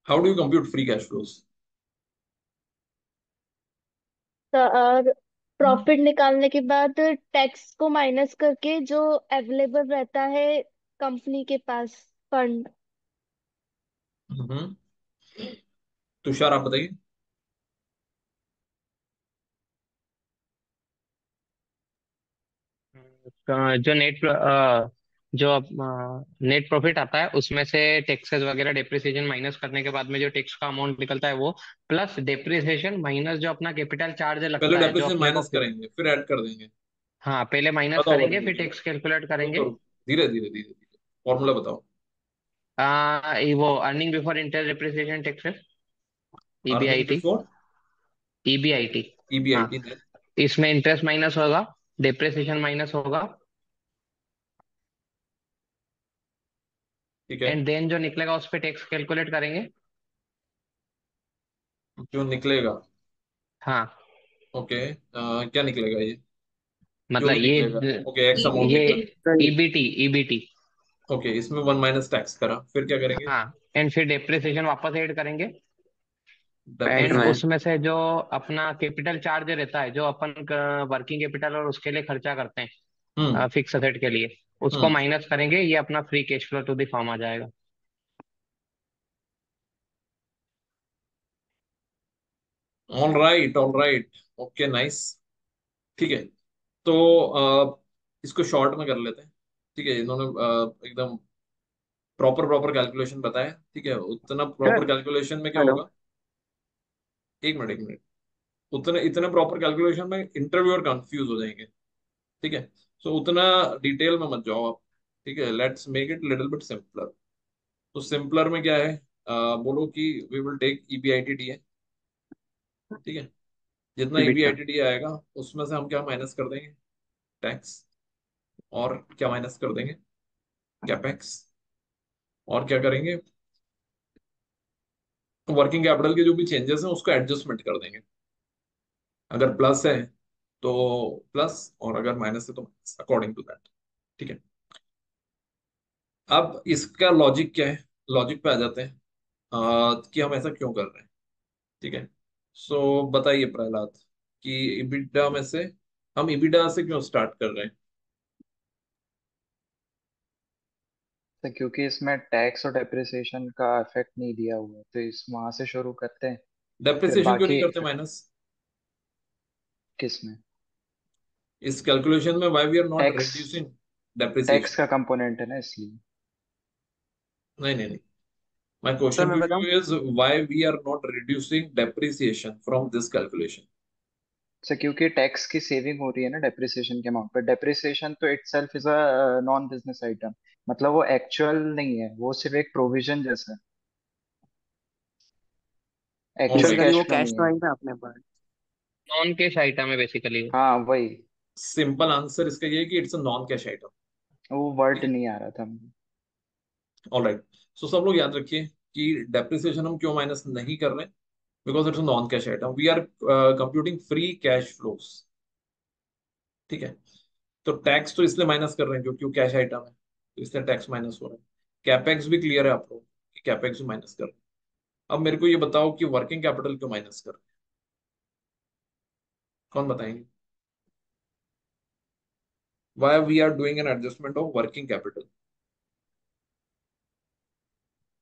How do you compute free cash flows? Profit निकालने के बाद टैक्स को माइनस करके जो अवेलेबल रहता है कंपनी के पास फंड। हम्म, तुषार आप बताइए। जो जो नेट प्रॉफिट आता है उसमें से टैक्सेस वगैरह डेप्रिसिएशन माइनस करने के बाद में जो टैक्स का अमाउंट निकलता है वो, प्लस डेप्रिसिएशन माइनस जो अपना कैपिटल चार्ज पहले लगता है जो डेप्रिसिएशन अपने को। माइनस करेंगे फिर ऐड कर देंगे। हाँ, पहले माइनस बताओ करेंगे वर्किंग फिर कीजिए। टैक्स कैलकुलेट रुको करेंगे। रुको, धीरे धीरे धीरे धीरे फॉर्मूला बताओ। वो earning before interest depreciation taxes, earning EBIT. Before EBIT. हाँ, ईबीआईटी नेट, इसमें इंटरेस्ट माइनस होगा, डेप्रिसिएशन माइनस होगा, ठीक है। एंड देन जो निकलेगा उस पर टैक्स कैलकुलेट करेंगे। जो निकलेगा, हाँ, ओके, क्या निकलेगा ये? जो मतलब भी निकलेगा, ये ओके, एक्स अमाउंट ये निकला। EBT EBT. ओके, इसमें वन माइनस टैक्स करा, फिर क्या करेंगे? हाँ, एंड फिर डेप्रिसिएशन वापस ऐड करेंगे। एंड एंड डेप्रिसिएशन, में उसमें से जो अपना कैपिटल चार्ज रहता है जो अपन वर्किंग कैपिटल और उसके लिए खर्चा करते हम्म हैं फिक्स असेट के लिए, उसको हम्म, माइनस करेंगे, ये अपना free cash flow to the firm आ जाएगा। ऑल राइट, ओके नाइस, ठीक है। तो इसको शॉर्ट में कर लेते हैं, ठीक है। इन्होंने एकदम प्रॉपर प्रॉपर कैलकुलेशन बताया, ठीक है। उतना सर प्रॉपर कैलकुलेशन में क्या हेलो। होगा, एक मिनट, उतने इतने प्रॉपर कैलकुलेशन में इंटरव्यूअर कंफ्यूज हो जाएंगे, ठीक है। सो उतना डिटेल में मत जाओ आप, ठीक है। Let's make it little bit simpler. तो सिंपलर में क्या है, बोलो कि we will take EBIT D है, ठीक है। जितना EBITDA। ईबीआईटी डी आएगा उसमें से हम क्या माइनस कर देंगे, टैक्स। और क्या माइनस कर देंगे, कैपेक्स। और क्या करेंगे, वर्किंग कैपिटल के जो भी चेंजेस हैं उसको एडजस्टमेंट कर देंगे। अगर प्लस है तो प्लस, और अगर माइनस है तो माइनस, अकॉर्डिंग टू दैट, ठीक है। अब इसका लॉजिक क्या है, लॉजिक पे आ जाते हैं, कि हम ऐसा क्यों कर रहे हैं, ठीक है। सो बताइए प्रहलाद कि इबिडा में से हम इबिडा से क्यों स्टार्ट कर रहे हैं? तो क्योंकि इसमें टैक्स और डेप्रिसिएशन का इफेक्ट नहीं दिया हुआ है, तो इस वहां से शुरू करते हैं। फिर डेप्रिसिएशन क्यों नहीं बाकी करते माइनस किस में? इस कैलकुलेशन में? Why we are not tax reducing tax depreciation? का कंपोनेंट है ना, इसलिए। नहीं नहीं नहीं, माय सर क्वेश्चन मैं टू बताऊं? You is why we are not reducing depreciation from this calculation? Sir क्योंकि टैक्स की सेविंग हो रही है ना डेप्रिसिएशन के अमाउंट पर। डेप्रिसिएशन तो itself is a non business item, मतलब वो एक्चुअल नहीं है, वो सिर्फ एक प्रोविजन जैसा है, एक्चुअल ऑलराइट, बेसिकली कैश वो फ्लो कैश नहीं तो है। आई ना अपने पास। नॉन कैश आइटम है बेसिकली। हाँ वही, सिंपल आंसर इसका ये है कि it's a non cash item, वो वर्ड नहीं आ रहा था मुझे। ऑलराइट। सो सब लोग याद रखिए कि डेप्रिसिएशन हम क्यों माइनस नहीं कर रहे हैं, because it's non cash item, we are computing free cash flows, ठीक है। तो टैक्स तो इसलिए माइनस कर रहे हैं क्योंकि वो कैश आइटम है, तो इसलिए टैक्स माइनस हो रहा है। कैपेक्स भी क्लियर है आप लोग कि कैपेक्स भी माइनस कर रहे हैं। अब मेरे को ये बताओ कि वर्किंग कैपिटल क्यों माइनस कर रहे हैं? कौन बताएंगे? Why we are doing an adjustment of working capital?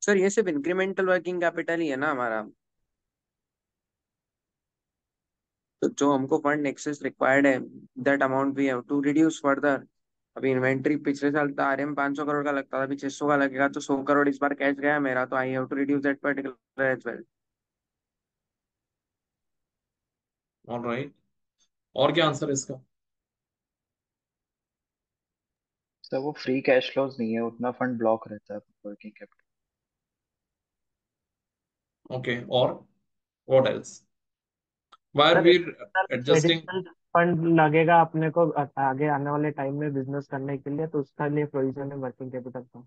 Sir ये सिर्फ इंक्रीमेंटल वर्किंग कैपिटल ही है ना हमारा, तो जो हमको फंड एक्सेस रिक्वायर्ड है that amount we have to reduce further. अभी इन्वेंट्री पिछले साल तो आरएम 500 करोड़ का लगता था, अभी 600 का लगेगा, तो 100 करोड़ इस बार कैश गया मेरा, तो I have to reduce that particular as well. Alright, और क्या आंसर है इसका? सर वो फ्री कैश फ्लोज नहीं है, उतना फंड ब्लॉक रहता है वर्किंग कैपिटल। ओके, और what else? Why are sir we adjusting? Additional fund लगेगा अपने को आगे आने वाले टाइम में बिजनेस करने के लिए, तो उसका लिए प्रोविजन है वर्किंग कैपिटल का।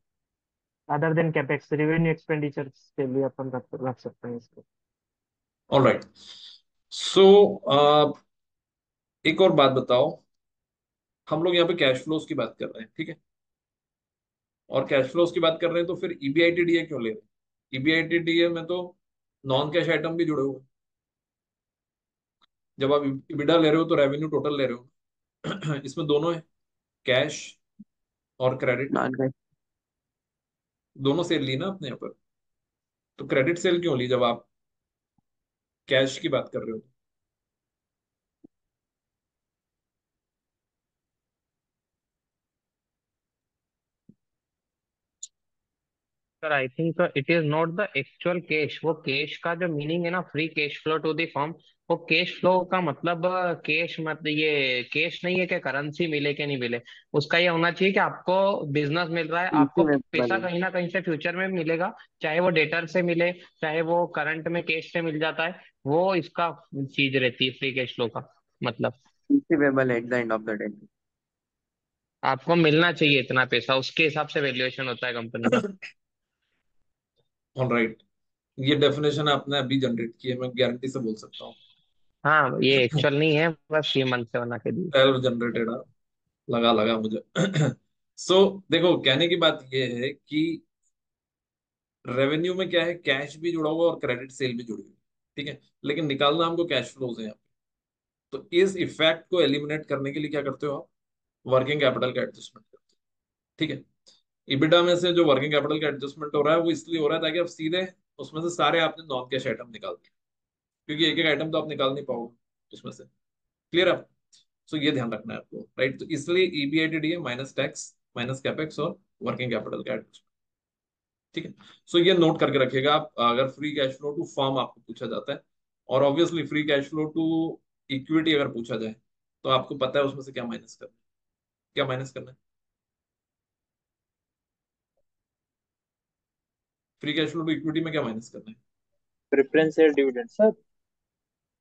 Other than capex revenue expenditure के लिए अपन रख सकते हैं इसको। ऑलराइट, सो एक और बात बताओ, हम लोग यहाँ पे कैश फ्लोज की बात कर रहे हैं, ठीक है, और कैश फ्लोज की बात कर रहे हैं, तो फिर ईबीआईटीडीए क्यों ले रहे हैं? ईबीआईटीडीए में तो नॉन कैश आइटम भी जुड़े हुए हैं। जब आप इबिडा ले रहे हो तो रेवेन्यू टोटल ले रहे हो इसमें दोनों है, कैश और क्रेडिट, नॉन कैश। दोनों सेल ली ना आपने यहाँ पर, तो क्रेडिट सेल क्यों ली जब आप कैश की बात कर रहे हो? Sir I think it is not the actual cash. वो कैश का जो मीनिंग है ना, free cash flow to the firm, वो कैश फ्लो का मतलब कैश मत ये कैश नहीं है कि करेंसी मिले कि नहीं मिले। उसका ये होना चाहिए कि आपको बिजनेस मिल रहा है, आपको पैसा इसी कहीं ना कहीं से फ्यूचर में मिलेगा, चाहे वो डेटर से मिले, चाहे वो करंट में कैश से मिल जाता है। वो इसका चीज रहती है फ्री कैश फ्लो का मतलब। Receivable at the end of the day. आपको मिलना चाहिए इतना पैसा, उसके हिसाब से वैल्यूएशन होता है कंपनी का। ऑलराइट, ये डेफिनेशन आपने अभी जनरेट की है, मैं गारंटी से बोल सकता हूँ। हाँ ये एक्चुअल नहीं है, बस ये मन से बना के दी। सेल्फ जनरेटेड लगा लगा मुझे सो देखो, कहने की बात ये है कि रेवेन्यू में क्या है, कैश भी जुड़ा हुआ और क्रेडिट सेल भी जुड़ी हुई है, ठीक है, लेकिन निकालना हमको कैश फ्लोज है यहाँ पे। तो इस इफेक्ट को एलिमिनेट करने के लिए क्या करते हो आप? वर्किंग कैपिटल का एडजस्टमेंट करते हो, ठीक है। इबिडा में से जो वर्किंग कैपिटल का एडजस्टमेंट हो रहा है वो इसलिए हो रहा है ताकि आप सीधे उसमें से सारे आपने नॉन कैश आइटम निकाल दिए, क्योंकि एक एक आइटम तो आप निकाल नहीं पाओगे उसमें से। क्लियर है? सो ये ध्यान रखना है आपको, राइट। तो इसलिए EBITDA minus tax minus capex और वर्किंग कैपिटल का एडजस्टमेंट, ठीक है। सो ये नोट करके रखिएगा आप, अगर free cash flow to firm आपको पूछा जाता है, और obviously free cash flow to equity अगर पूछा जाए, तो आपको पता है उसमें से क्या माइनस करना है, क्या माइनस करना है। Free cash flow to equity में क्या माइनस करना है? प्रेफरेंस या डिविडेंड? सर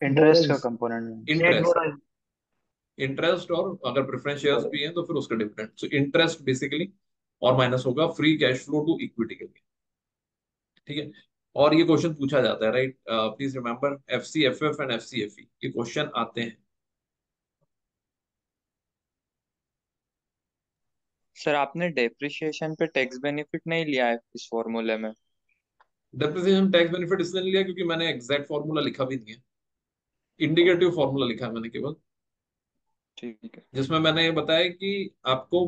इंटरेस्ट का बोरल्स। Component. Net interest, bonus. Interest, और अगर प्रेफरेंस शेयर्स भी हैं तो फिर उसका डिविडेंड। सो इंटरेस्ट बेसिकली, और माइनस होगा free cash flow to equity के लिए, ठीक है। और ये क्वेश्चन पूछा जाता है, right, please remember F C F F and F C F E, ये क्वेश्चन आते हैं। सर आपने डेप्रिसिएशन पे टैक्स बेनिफिट नहीं लिया है इस फॉर्मूले में? डेप्रिसिएशन टैक्स बेनिफिट इसलिए नहीं लिया क्योंकि मैंने एग्जैक्ट फॉर्मूला लिखा भी नहीं है, इंडिकेटिव फॉर्मूला लिखा है मैंने केवल, ठीक है। जिसमें मैंने ये बताया कि आपको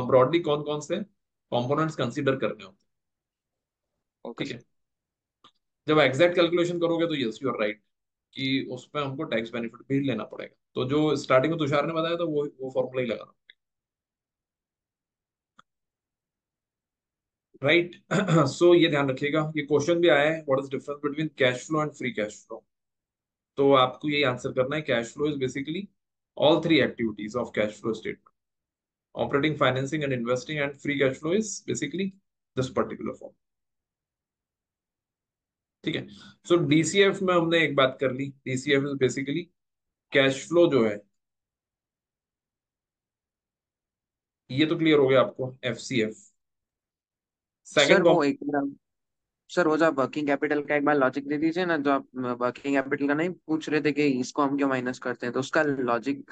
ब्रॉडली कौन कौन से कंपोनेंट्स कंसीडर करने होते हैं, ओके ठीक है। सर। जब एग्जैक्ट कैलकुलेशन करोगे तो यस यू आर राइट कि उसमें हमको टैक्स बेनिफिट भी लेना पड़ेगा, तो जो स्टार्टिंग में तुषार ने बताया था वो फॉर्मूला ही लगाना, राइट। सो ये ध्यान रखिएगा, ये क्वेश्चन भी आया है, what is difference between cash flow and free cash flow. तो आपको यही आंसर करना है, cash flow is basically all three activities of cash flow statement, operating, financing and investing, and free cash flow is basically this particular form, ठीक है। सो डीसीएफ में हमने एक बात कर ली, DCF is basically cash flow जो है, ये तो क्लियर हो गया आपको। एफसीएफ सर सेकंड वो कॉम्प, एक सर वो जो आप वर्किंग कैपिटल का एक बार लॉजिक दे दीजिए ना, जो आप वर्किंग कैपिटल का नहीं पूछ रहे थे कि इसको हम क्यों माइनस करते हैं, तो उसका लॉजिक।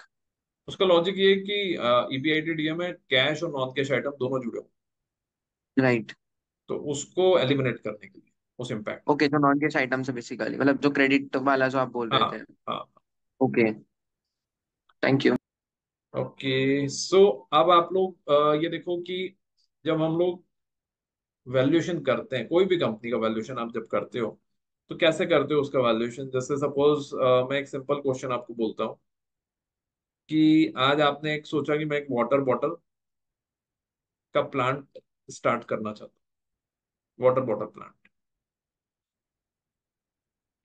उसका लॉजिक ये है कि ईबीआईटीडीए में कैश और नॉन कैश आइटम दोनों जुड़े हो, राइट। तो उसको एलिमिनेट करने के लिए, उस इम्पैक्ट। ओके, जो नॉन कैश आइटम है बेसिकली, मतलब जो क्रेडिट वाला जो आप बोल हाँ रहे थे। हाँ। Okay, thank you. ओके, सो अब आप लोग ये देखो कि जब हम लोग वैल्यूएशन करते हैं, कोई भी कंपनी का वैल्यूएशन आप जब करते हो, तो कैसे करते हो उसका वैल्यूएशन? जैसे सपोज मैं एक सिंपल क्वेश्चन आपको बोलता हूँ कि आज आपने एक सोचा कि मैं एक वाटर बॉटल का प्लांट स्टार्ट करना चाहता हूँ, वाटर बॉटल प्लांट।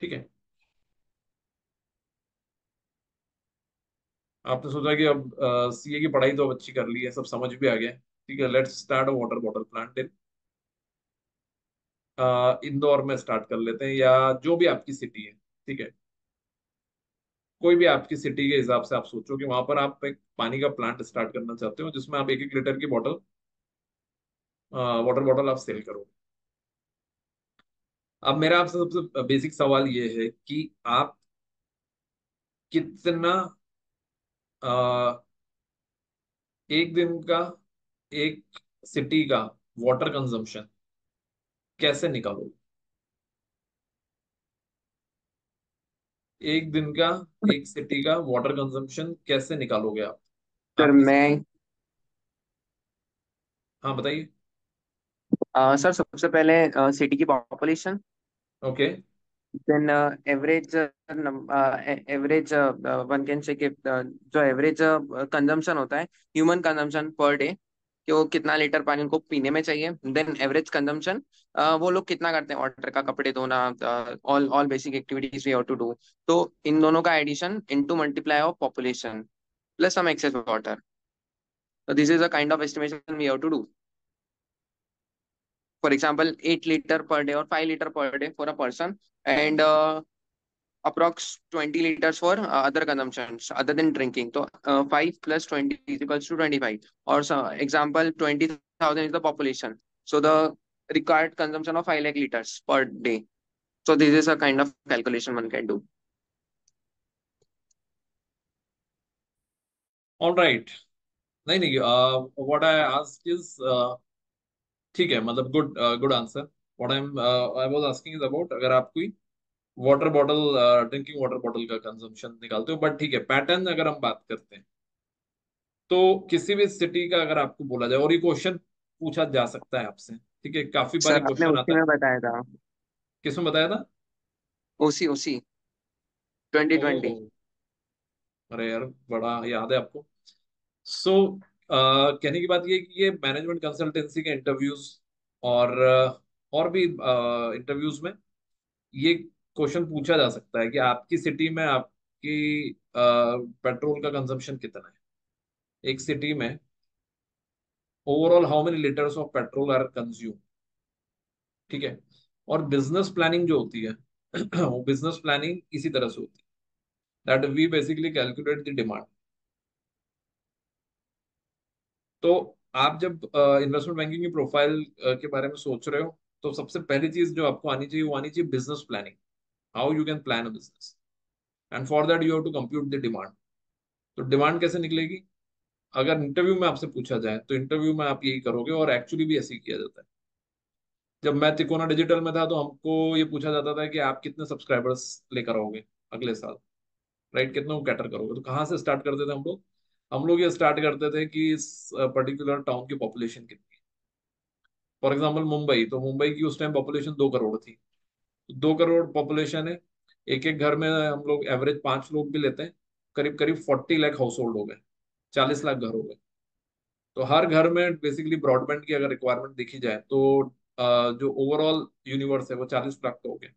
ठीक है, आपने सोचा कि अब सीए की पढ़ाई तो अब अच्छी कर ली है, सब समझ भी आ गया है, ठीक है, let's start a water bottle plant in Indore में स्टार्ट कर लेते हैं, या जो भी आपकी सिटी है। ठीक है, कोई भी आपकी सिटी के हिसाब से आप सोचो कि वहां पर आप एक पानी का प्लांट स्टार्ट करना चाहते हो, जिसमें आप 1-1 लीटर की बॉटल, वाटर बॉटल आप सेल करो। अब मेरा आपसे सबसे बेसिक सवाल ये है कि आप कितना एक दिन का, एक सिटी का वाटर कंजम्पशन कैसे निकालोगे? एक दिन का एक सिटी का वाटर कंजम्पशन कैसे निकालोगे आप? सर आपकी मैं हाँ बताइए। सर सबसे पहले सिटी की population, okay. Then average average one can say जो एवरेज कंजम्पशन होता है, ह्यूमन कंजम्पशन पर डे, कि वो कितना लीटर पानी उनको पीने में चाहिए। देन एवरेज कंजम्पशन, वो लोग कितना करते हैं वाटर का, कपड़े धोना, all all basic activities we have to do. तो इन दोनों का addition into multiply of population plus some excess water, so this is a kind of estimation we have to do. For example, 8 liter per day or 5 liter per day for a person, and approx 20 liters for other consumptions other than drinking. So 5 plus 20 is equals to 25. Or so, example, 20,000 is the population. So the required consumption of 5 lakh liters per day. So this is a kind of calculation one can do. All right. नहीं नहीं, व्हाट आई आस्क्ड इज, ठीक है, मतलब good good answer. What I was asking is about, अगर आप कोई water bottle, drinking water bottle का कंजम्पशन निकालते हो, बट ठीक है, पैटर्न अगर हम बात करते हैं, तो किसी भी सिटी का अगर आपको बोला जाए, और ये क्वेश्चन पूछा जा सकता है आपसे, ठीक है, काफी बारी सर आपने क्वेश्चन उसी आता है। में बताया था, किसमें बताया था? उसी उसी 2020। ओ, अरे यार, बड़ा याद है आपको। सो कहने की बात ये है कि ये मैनेजमेंट कंसल्टेंसी के इंटरव्यूज और और भी इंटरव्यूज में ये क्वेश्चन पूछा जा सकता है कि आपकी सिटी में आपकी पेट्रोल का कंजम्पशन कितना है, एक सिटी में overall how many litres of petrol are consume. ठीक है, और बिजनेस प्लानिंग जो होती है वो बिजनेस प्लानिंग इसी तरह से होती है, that we basically calculate the demand. तो आप जब इन्वेस्टमेंट बैंकिंग की प्रोफाइल के बारे में सोच रहे हो, तो सबसे पहली चीज जो आपको आनी चाहिए वो आनी चाहिए business planning, how you can plan a business, and for that you have to compute the demand. तो डिमांड कैसे निकलेगी? अगर इंटरव्यू में आपसे पूछा जाए, तो इंटरव्यू में आप यही करोगे, और एक्चुअली भी ऐसे ही किया जाता है। जब मैं तिकोना डिजिटल में था, तो हमको ये पूछा जाता था कि आप कितने सब्सक्राइबर्स लेकर आओगे अगले साल, राइट, कितने को कैटर करोगे। तो कहाँ से स्टार्ट करते थे हम लोग? हम लोग ये स्टार्ट करते थे कि इस पर्टिकुलर टाउन की पॉपुलेशन कितनी है। फॉर एग्जाम्पल मुंबई, तो मुंबई की उस टाइम पॉपुलेशन 2 करोड़ थी। तो 2 करोड़ पॉपुलेशन है, एक एक घर में हम लोग एवरेज 5 लोग भी लेते हैं, करीब करीब 40 लाख हाउस होल्ड हो गए, 40 लाख घर हो गए। तो हर घर में बेसिकली ब्रॉडबैंड की अगर रिक्वायरमेंट देखी जाए, तो जो ओवरऑल यूनिवर्स है वो 40 लाख का हो गया।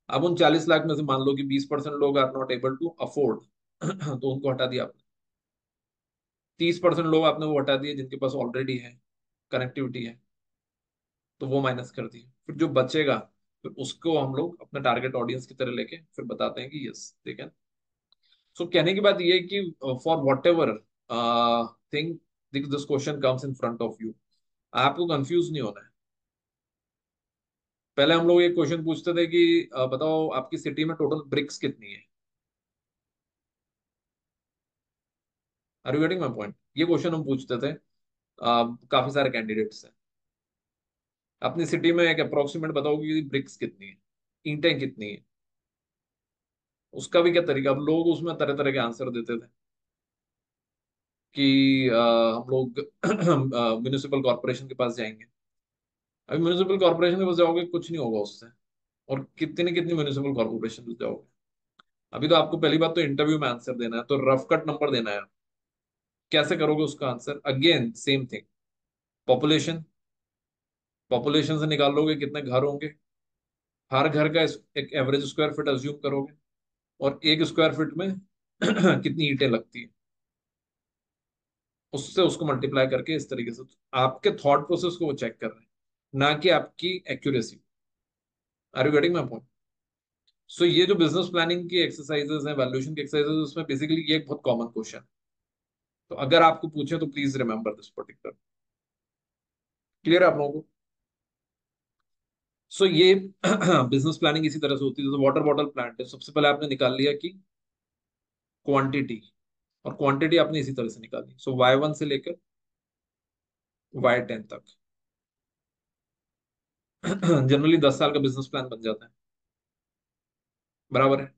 अब उन 40 लाख में से मान लो कि 20% लोग are not able to afford तो उनको हटा दिया आपने। 30% लोग आपने वो हटा दिए जिनके पास ऑलरेडी है, कनेक्टिविटी है, तो वो माइनस कर दिए। फिर जो बचेगा, फिर उसको हम लोग अपने टारगेट ऑडियंस की तरह लेके फिर बताते हैं कि यस दे कैन। सो कहने की बात ये है कि for what ever thing this question comes in front of you, आपको कंफ्यूज नहीं होना है। पहले हम लोग एक क्वेश्चन पूछते थे कि बताओ आपकी सिटी में टोटल ब्रिक्स कितनी है। Are you getting my point? ये क्वेश्चन हम पूछते थे काफी सारे कैंडिडेट्स हैं। अपनी सिटी में एक अप्रोक्सीमेट बताओ कि ब्रिक्स कितनी है, ईंटें कितनी है। उसका भी क्या तरीका, अब लोग उसमें तरह तरह के आंसर देते थे कि हम लोग म्यूनिसिपल कॉर्पोरेशन के पास जाएंगे। अभी म्यूनिसिपल कॉर्पोरेशन के पास जाओगे, कुछ नहीं होगा उससे, और कितनी कितनी म्यूनिसिपल कॉर्पोरेशन में जाओगे। अभी तो आपको पहली बात तो इंटरव्यू में आंसर देना है, तो रफ कट नंबर देना है, कैसे करोगे उसका answer? Again same thing, population, population से निकाल लोगे कितने घर होंगे, हर घर का एक एवरेज स्क्वायर फीट अज्यूम करोगे, और एक स्क्वायर फीट में कितनी ईंटें लगती है, उससे उसको मल्टीप्लाई करके इस तरीके से आपके थॉट प्रोसेस को वो चेक कर रहे हैं, ना कि आपकी accuracy. Are you getting my point? So ये जो बिजनेस प्लानिंग की एक्सरसाइजेस हैं, वैल्यूएशन की एक्सरसाइजेस, उसमें बेसिकली ये एक बहुत कॉमन क्वेश्चन, तो अगर आपको पूछे तो please remember this particular. Clear है आप लोगों को? सो ये बिजनेस प्लानिंग इसी तरह से होती है। जैसे वाटर बॉटल प्लांट है, सबसे पहले आपने निकाल लिया कि क्वांटिटी, और क्वांटिटी आपने इसी तरह से निकाली, सो Y1 से लेकर Y10 तक। जनरली 10 साल का बिजनेस प्लान बन जाता है, बराबर है।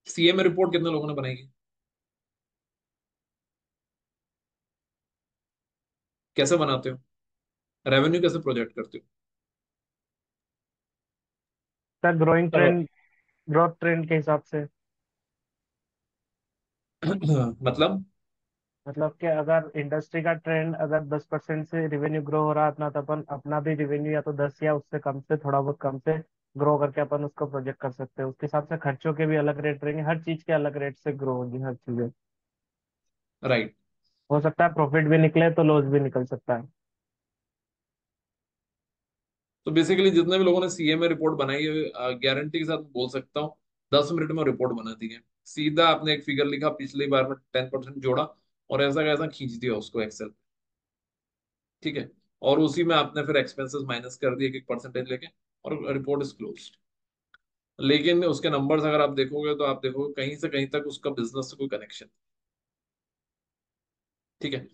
सीए में रिपोर्ट कितने लोगों ने बनाई है? कैसे बनाते हो? रेवेन्यू कैसे प्रोजेक्ट करते सर ग्रोइंग हो? ट्रेंड, ग्रोथ ट्रेंड के हिसाब से। मतलब मतलब कि अगर इंडस्ट्री का ट्रेंड अगर 10% से रिवेन्यू ग्रो हो रहा है अपना, तो अपन अपना भी रिवेन्यू या तो 10 या उससे कम से थोड़ा बहुत कम से ग्रो करके अपन उसको प्रोजेक्ट कर सकते हैं। उसके हिसाब से खर्चों के भी अलग रेट रहेंगे, हर चीज के अलग रेट से ग्रो होगी हर चीजें। राइट। हो सकता है प्रॉफिट भी निकले तो लॉस भी निकल सकता है। तो बेसिकली जितने भी लोगों ने सीए में रिपोर्ट बनाई है, गारंटी के साथ बोल सकता हूँ 10 मिनट में रिपोर्ट बना दी है। सीधा आपने एक फिगर लिखा, पिछली बार में 10% जोड़ा, और ऐसा कैसा खींच दिया उसको एक्सेल, ठीक है, और उसी में आपने फिर एक्सपेंसेस माइनस कर दिए एक एक परसेंटेज लेके, और रिपोर्ट इज क्लोज्ड। लेकिन उसके नंबर्स अगर आप देखोगे तो आप देखोगे कहीं से कहीं तक उसका बिजनेस से कोई कनेक्शन, ठीक है।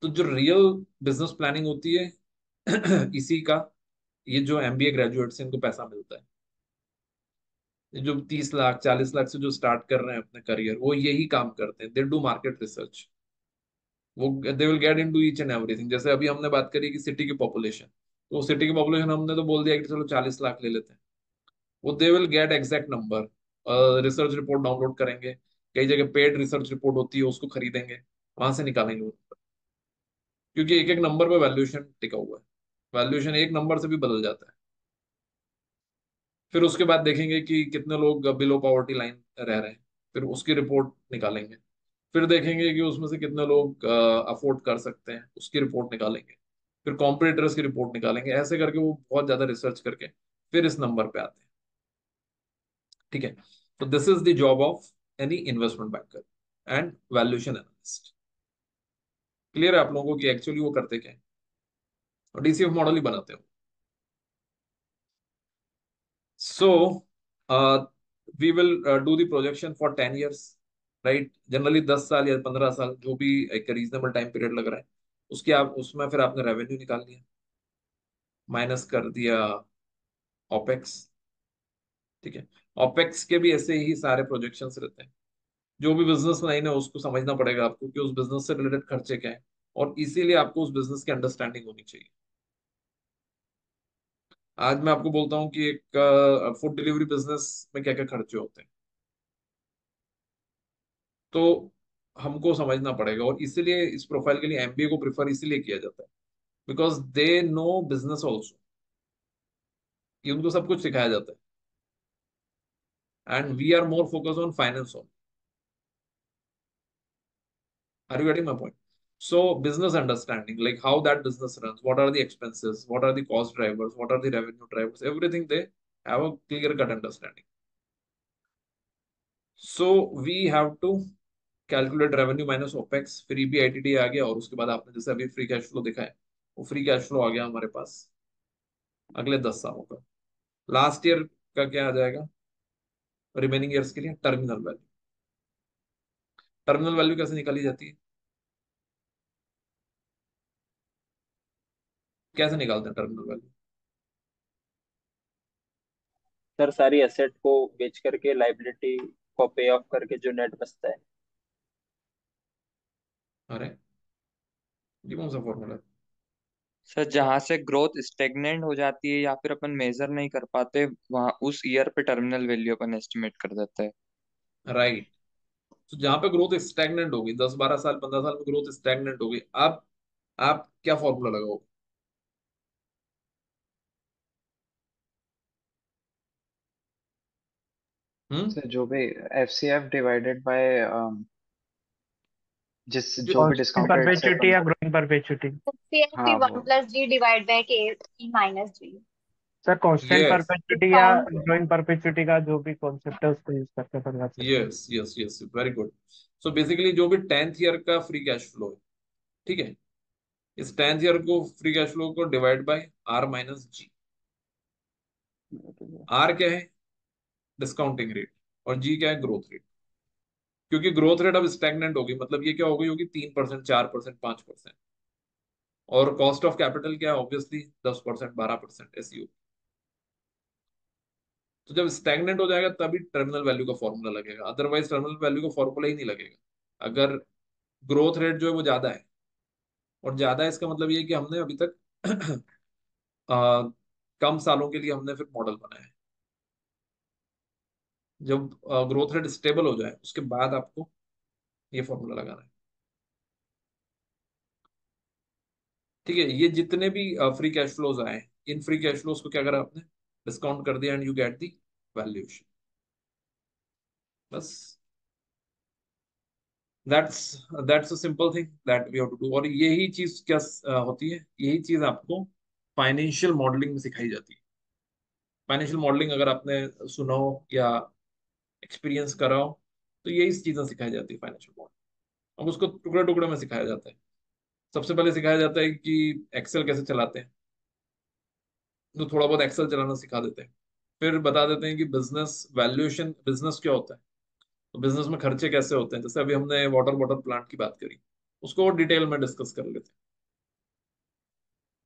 तो जो रियल बिजनेस प्लानिंग होती है इसी का, ये जो एमबीए ग्रेजुएट्स हैं इनको पैसा मिलता है। ये जो 30 लाख 40 लाख से जो स्टार्ट कर रहे हैं अपने करियर, वो यही काम करते हैं, दे डू मार्केट रिसर्च। वो they will get into each and everything. जैसे अभी हमने बात करी कि सिटी की पॉपुलेशन, तो सिटी की पॉपुलेशन हमने तो बोल दिया कि चलो 40 लाख ले लेते हैं, वो they will gate exact number, research report download करेंगे, कई जगह पेड रिसर्च रिपोर्ट होती है उसको खरीदेंगे, वहां से निकालेंगे वो number। क्योंकि एक एक नंबर पे वैल्यूएशन टिका हुआ है, वैल्यूएशन एक नंबर से भी बदल जाता है। फिर उसके बाद देखेंगे कि कितने लोग बिलो पॉवर्टी लाइन रह रहे हैं, फिर उसकी रिपोर्ट निकालेंगे। फिर देखेंगे कि उसमें से कितने लोग अफोर्ड कर सकते हैं, उसकी रिपोर्ट निकालेंगे। फिर कॉम्पिटिटर्स की रिपोर्ट निकालेंगे, ऐसे करके वो बहुत ज्यादा रिसर्च करके फिर इस नंबर पे आते हैं, ठीक है। तो this is the job of any investment banker and valuation analyst. Clear है आप लोगों को कि एक्चुअली वो करते क्या है, और डीसीएफ मॉडल ही बनाते हो। So we will do the projection for 10 years, right. Generally 10 साल या 15 साल, जो भी एक रीजनेबल टाइम पीरियड लग रहा है, उसके आप उसमें फिर आपने रेवेन्यू निकाल लिया, माइनस कर दिया ओपेक्स, ठीक है। ओपेक्स के भी ऐसे ही सारे प्रोजेक्शंस रहते हैं। जो भी बिजनेस लाइन है उसको समझना पड़ेगा आपको कि उस बिजनेस से रिलेटेड खर्चे क्या है, और इसीलिए आपको उस बिजनेस की अंडरस्टैंडिंग होनी चाहिए। आज मैं आपको बोलता हूँ कि एक फूड डिलीवरी बिजनेस में क्या क्या खर्चे होते हैं, तो हमको समझना पड़ेगा, और इसीलिए इस प्रोफाइल के लिए एमबीए को प्रिफर इसीलिए किया जाता है, because they know business also. ये उनको सब कुछ सिखाया जाता है, and we are more focus on finance on. Are you getting my point? So business understanding, like how that business runs, what are the expenses, what are the cost drivers, what are the revenue drivers, everything they have a clear cut understanding. So we have to calculate revenue minus opex, फिर ईबीआईटीडी आ गया, और उसके बाद आपने जैसे अभी फ्री कैश फ्लो दिखा है, वो फ्री कैश फ्लो आ गया हमारे पास अगले 10 सालों का। लास्ट ईयर का क्या आ जाएगा रिमेनिंग ईयर्स के लिए? Terminal value. टर्मिनल वैल्यू कैसे निकाली जाती है, कैसे निकालते हैं टर्मिनल वैल्यू? सर सारी एसेट को बेच करके लाइबिलिटी को पे ऑफ करके जो नेट बचता है। अरे ये कौन सा फॉर्मूला है? सर जहां से ग्रोथ स्टेगनेंट हो जाती है या फिर अपन मेजर नहीं कर पाते, वहां उस ईयर पे टर्मिनल वैल्यू अपन एस्टिमेट कर देते हैं। राइट। तो जहां पे ग्रोथ स्टैग्नेंट होगी, 10 12 साल 15 साल में ग्रोथ स्टैग्नेंट होगी, आप क्या फॉर्मूला लगाओगे? हम्म। सर जो भी FCF डिवाइडेड बाय जिस जो जो भी कांस्टेंट डिस्काउंट रेट से परपेचुइटी अपन। या ग्रोइंग परपेचुइटी? हाँ CFD वो। 1 + G divide by KFC -G। Sir constant yes perpetuity या डिस्काउंट। ग्रोइंग परपेचुइटी का जो भी कॉन्सेप्ट है उसको यूज करके अपन कर सकते हैं। Yes yes yes, very good. So basically जो भी 10th ईयर का फ्री कैश फ्लो है, ठीक है, इस 10th ईयर को फ्री कैश फ्लो को divide by R - G। R क्या है? Discounting rate. और जी क्या है? Growth rate. क्योंकि ग्रोथ रेट अब स्टैग्नेंट होगी, मतलब ये क्या हो गई होगी? 3%, 4%, 5%। और कॉस्ट ऑफ कैपिटल क्या है? ऑब्वियसली 10%, 12% ऐसी होगी। तो जब स्टैग्नेंट हो जाएगा तभी टर्मिनल वैल्यू का फॉर्मूला लगेगा, अदरवाइज टर्मिनल वैल्यू का फॉर्मूला ही नहीं लगेगा। अगर ग्रोथ रेट जो है वो ज्यादा है, और ज्यादा है इसका मतलब ये है कि हमने अभी तक आ, कम सालों के लिए हमने फिर मॉडल बनाया है। जब ग्रोथ रेट स्टेबल हो जाए उसके बाद आपको ये फॉर्मूला लगाना है। ठीक है, ये जितने भी फ्री कैश फ्लोज आए, इन फ्री कैश फ्लोज को क्या करा आपने? डिस्काउंट कर दिया and you get the valuation. बस that's that's a simple thing that we have to do. और यही चीज क्या होती है? यही चीज आपको फाइनेंशियल मॉडलिंग में सिखाई जाती है। फाइनेंशियल मॉडलिंग अगर आपने सुना हो या एक्सपीरियंस करा हो, तो यही चीजें सिखाई जाती है फाइनेंशियल मॉडलिंग। अब उसको टुकड़े टुकड़े में सिखाया जाता है। सबसे पहले सिखाया जाता है कि एक्सेल कैसे चलाते हैं, तो थोड़ा बहुत एक्सेल चलाना सिखा देते हैं। फिर बता देते हैं कि बिजनेस वैल्यूएशन, बिजनेस क्या होता है, तो बिजनेस में खर्चे कैसे होते हैं। जैसे अभी हमने वाटर वाटर प्लांट की बात करी, उसको और डिटेल में डिस्कस कर लेते हैं।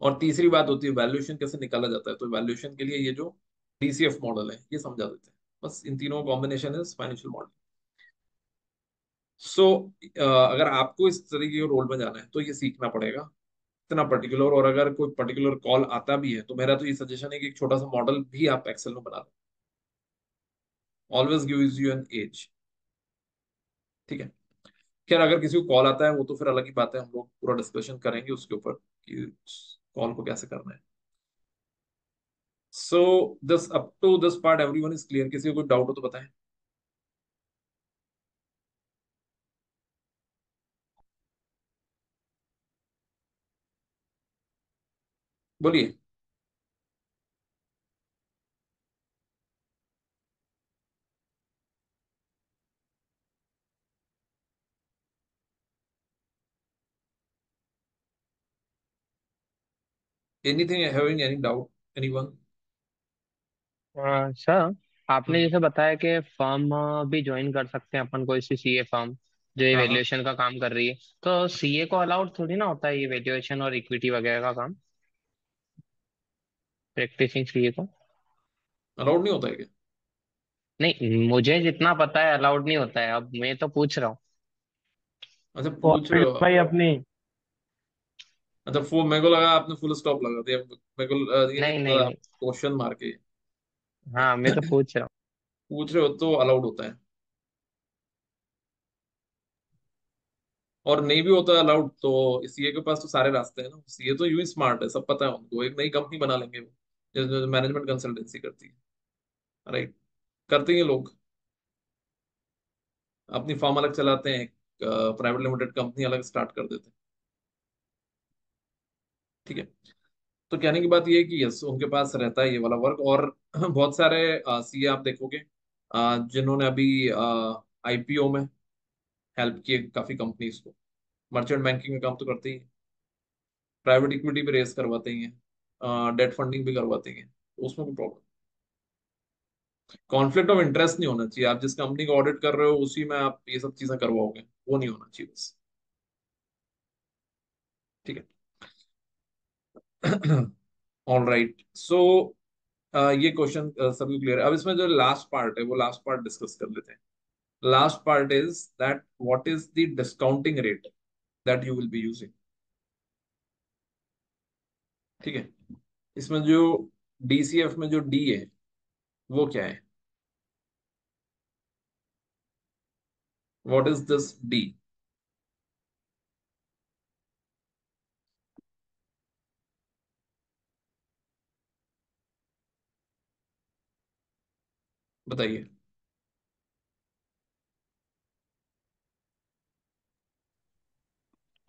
और तीसरी बात होती है वैल्यूएशन कैसे निकाला जाता है, तो वैल्यूएशन के लिए ये जो DCF मॉडल है ये समझा देते हैं। बस इन तीनों कॉम्बिनेशन है फाइनेंशियल मॉडल। सो अगर आपको इस तरीके के रोल में जाना है तो ये सीखना पड़ेगा इतना पर्टिकुलर। और अगर कोई पर्टिकुलर कॉल आता भी है तो मेरा तो ये सजेशन है कि एक छोटा सा मॉडल भी आप एक्सेल में बना लो। Always gives you an edge. ठीक है। खैर अगर किसी को कॉल आता है वो तो फिर अलग ही बात है, हम लोग पूरा डिस्कशन करेंगे उसके ऊपर कि कॉल को कैसे करना है। So this up to this part everyone is clear? किसी को कोई डाउट हो तो बताएं। बोलिए। Anything having any doubt? Anyone? Sir, आपने हम्म। जैसे बताया कि फर्म भी ज्वाइन कर सकते हैं अपन, कोई सी सीए फर्म जो ये हाँ हाँ, वैल्यूएशन का काम कर रही है। तो सीए को अलाउड थोड़ी ना होता है ये वैल्यूएशन और इक्विटी वगैरह का काम, प्रैक्टिसिंग सीए को? अलाउड नहीं होता है क्या? नहीं, मुझे जितना पता है अलाउड नहीं होता है, अब मैं तो पूछ रहा हूँ। अच्छा, वो पूछ रहे हो भाई आप? अपनी। अच्छा, मेरे को लगा आपने फुल स्टॉप लगा दिया। मेरे को ये नहीं नहीं नहीं पता आप नहीं। क्वेश्चन मार के हाँ, मैं तो पूछ रहा पूछ रहे हो तो अलाउड होता है। और नहीं भी होता अलाउड तो सीए के पास तो सारे रास्ते हैं ना। सीए तो यूं ही स्मार्ट है, सब पता है उनको, एक नई कंपनी बना लेंगे वो, जो मैनेजमेंट कंसल्टेंसी करती है। राइट, करते हैं लोग। अपनी फॉर्म अलग चलाते हैं, प्राइवेट लिमिटेड कंपनी अलग स्टार्ट कर देते हैं। ठीक है। तो कहने की बात ये है कि यस, उनके पास रहता है ये वाला वर्क। और बहुत सारे सीए आप देखोगे जिन्होंने अभी आईपीओ में हेल्प किए काफी कंपनीज को। मर्चेंट बैंकिंग में काम तो करते ही, प्राइवेट इक्विटी भी रेस करवाते ही हैं, डेट फंडिंग भी करवाते ही हैं, तो उसमें कोई प्रॉब्लम। कॉन्फ्लिक्ट ऑफ इंटरेस्ट नहीं होना चाहिए। आप जिस कंपनी को ऑडिट कर रहे हो उसी में आप ये सब चीजें करवाओगे, वो नहीं होना चाहिए बस। ठीक है। All right. सो ये क्वेश्चन सभी क्लियर है। अब इसमें जो लास्ट पार्ट है वो लास्ट पार्ट डिस्कस कर लेते हैं। Last part is that what is the discounting rate that you will be using. ठीक है। इसमें जो DCF में जो डी है वो क्या है? What is this D? बताइए।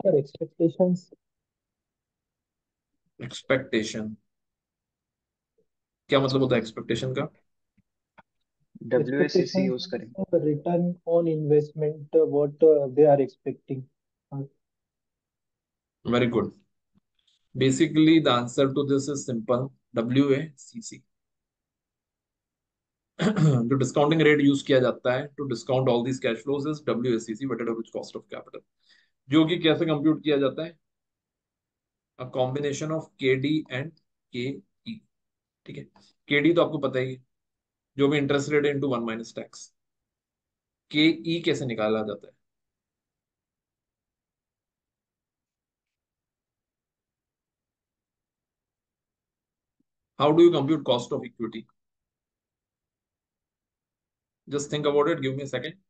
Sir, expectations. एक्सपेक्टेशन क्या मतलब होता है एक्सपेक्टेशन का? WACC Expectations यूज means करेंगे। return on investment, what they are expecting. Very good. Basically the answer to this is simple, WACC। जो डिस्काउंटिंग रेट यूज किया जाता है to discount all these cash flows is WACC, weighted average cost of capital, जो कि कैसे कंप्यूट किया जाता है? A combination of KD and KE। ठीक है, KD तो आपको पता ही है, जो भी interest rate into 1 minus tax. KE कैसे निकाला जाता है? How do you compute cost of equity? Just think about it, give me a second.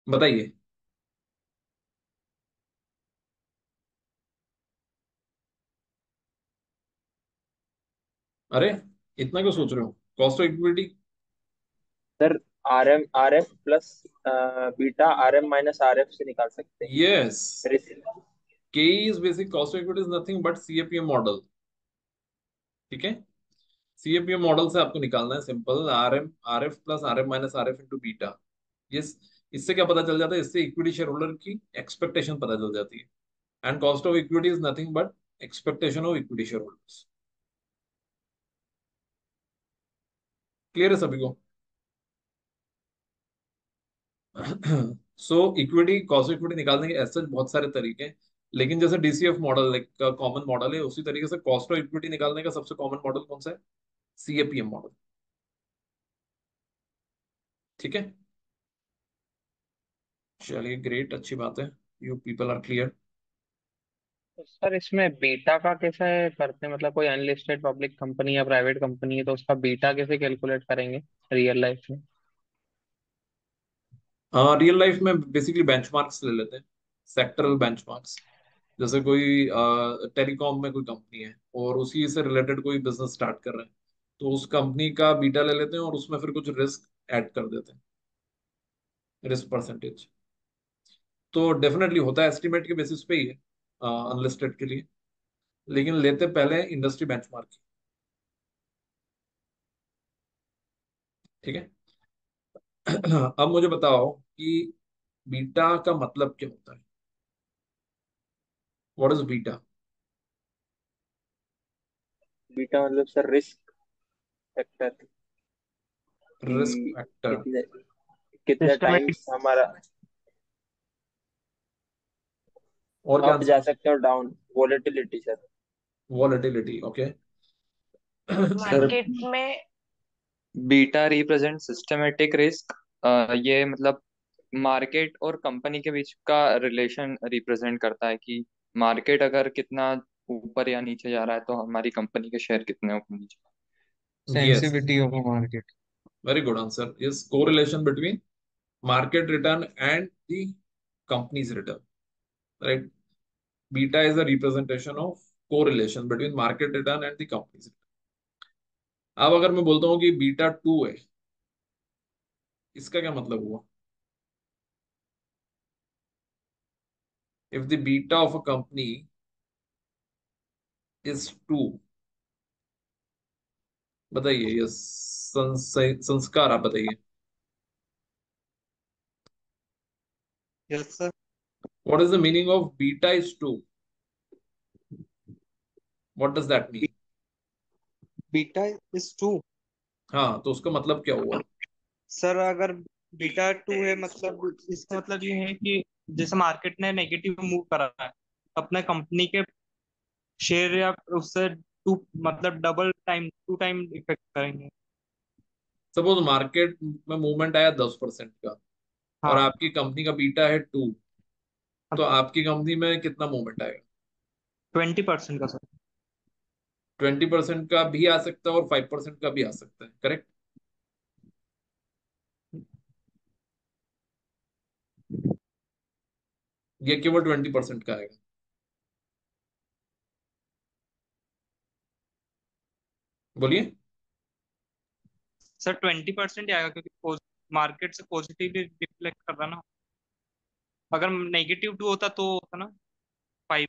बताइए। अरे इतना क्यों सोच रहे हो? Cost of equity. Sir RF plus beta RM minus RF से निकाल सकते हैं। यस, रिस- KE is basic cost of equity is nothing but CAPM model. ठीक है, CAPM मॉडल से आपको निकालना है simple, RF plus RM minus RF into beta. Yes, इससे क्या पता चल जाता है? इससे इक्विटी शेयर होल्डर की एक्सपेक्टेशन पता चल जाती है। And cost of equity is nothing but expectation of equity share holders. Clear है सभी को? सो इक्विटी, कॉस्ट ऑफ इक्विटी निकालने के ऐसे बहुत सारे तरीके हैं, लेकिन जैसे DCF model like common model है, उसी तरीके से कॉस्ट ऑफ इक्विटी निकालने का सबसे कॉमन मॉडल कौन सा है? CAPM model. ठीक है, चलिए ग्रेट, अच्छी बात है, यू पीपल आर क्लियर। तो सर इसमें बीटा का कैसे करते हैं, मतलब कोई अनलिस्टेड पब्लिक कंपनी या प्राइवेट कंपनी है तो उसका बीटा कैसे कैलकुलेट करेंगे रियल लाइफ में? रियल लाइफ में बेसिकली बेंचमार्क्स ले लेते हैं, सेक्टरल बेंचमार्क्स। जैसे कोई टेलीकॉम में कोई कंपनी है और उसी से रिलेटेड कोई बिजनेस स्टार्ट कर रहे हैं, तो उस कंपनी का बीटा ले लेते हैं और उसमें फिर कुछ रिस्क ऐड कर देते हैं, रिस्क परसेंटेज। तो डेफिनेटली होता है एस्टिमेट के बेसिस पे ही है अनलिस्टेड के लिए, लेकिन लेते पहले इंडस्ट्री बेंचमार्क। ठीक है। अब मुझे बताओ कि बीटा का मतलब क्या होता है? What is beta? बीटा मतलब सर रिस्क फैक्टर, रिस्क कि फैक्टर। कितने कितने सिस्टमेटिक। टाइम्स हमारा और क्या अप आंसर जा हो सकता सकते हो, डाउन, वोलेटिलिटी सर। है? Volatility, okay. सर मार्केट में। Beta represent systematic risk. ये मतलब मार्केट और कंपनी के बीच का रिलेशन रिप्रेजेंट करता है कि मार्केट अगर कितना ऊपर या नीचे जा रहा है तो हमारी कंपनी के शेयर कितने ऊपर नीचे। Yes, sensitivity of a market. Very good answer. Yes, correlation between market return and the company's return, right? Beta is a representation of correlation between market return and the company's return. अब अगर मैं बोलता हूँ कि बीटा 2 है, इसका क्या मतलब हुआ? If the beta of a company is 2, बताइए, ये संस्कार, आप बताइए। Yes sir. What is the meaning of beta is 2? What does that mean? Beta is two. हाँ, तो उसका मतलब क्या हुआ? सर अगर बीटा टू है, मतलब इसका मतलब ये है कि जैसे मार्केट ने नेगेटिव मूव करा है, अपने कंपनी के शेयर या उससे टू मतलब double time two time effect करेंगे। सपोज मार्केट में मूवमेंट आया 10% का और हाँ। आपकी कंपनी का बीटा है 2, तो अच्छा। आपकी कंपनी में कितना मूवमेंट आएगा? 20% का सर। 20% का भी आ सकता है और 5% का भी आ सकता है, करेक्ट? ये केवल 20% का आएगा। बोलिए। सर 20% ही आएगा क्योंकि मार्केट से पॉजिटिवली रिफ्लेक्ट कर रहा ना। अगर नेगेटिव टू होता तो होता ना 5।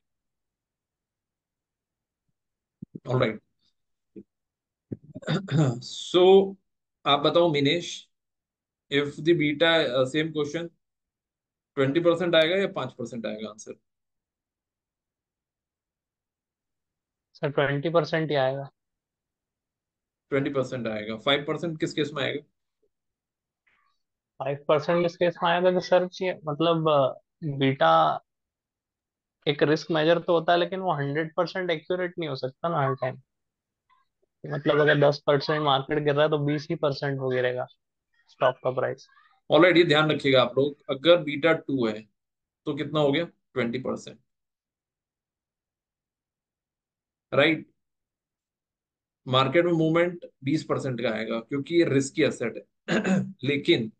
ऑलराइट। सो आप बताओ Minesh, if the beta, same question, 20% आएगा या 5% आएगा आंसर? सर 20% ही आएगा। 20% आएगा। 5% किस केस में आएगा? 5% इस केस में आएगा तो सर ये मतलब बीटा एक रिस्क मेजर तो होता है, लेकिन वो 100% एक्यूरेट नहीं हो सकता ना हर टाइम। मतलब अगर 10% मार्केट गिर रहा है तो 20% वो गिरेगा स्टॉक का प्राइस। ऑलराइट, ये ध्यान रखिएगा आप लोग, अगर बीटा 2 है तो कितना हो गया? 20%। राइट। मार्केट में मूवमेंट 20% का आएगा क्योंकि ये रिस्की एसेट है। लेकिन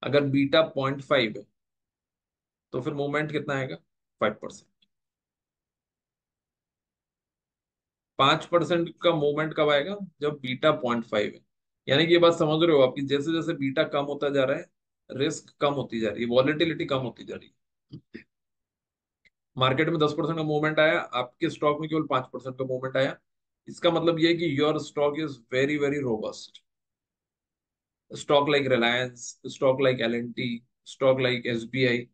अगर बीटा 0.5 है तो फिर मूवमेंट कितना आएगा? 5%। 5% का मूवमेंट कब आएगा? जब बीटा 0.5 है। यानी कि ये बात समझ रहे हो आपकी, जैसे जैसे बीटा कम होता जा रहा है, रिस्क कम होती जा रही है, वॉलेटिलिटी कम होती जा रही है। मार्केट में 10% का मूवमेंट आया, आपके स्टॉक में केवल 5% का मूवमेंट आया। इसका मतलब ये है कि your stock is very very robust. Stock like Reliance, stock like L&T, stock like SBI,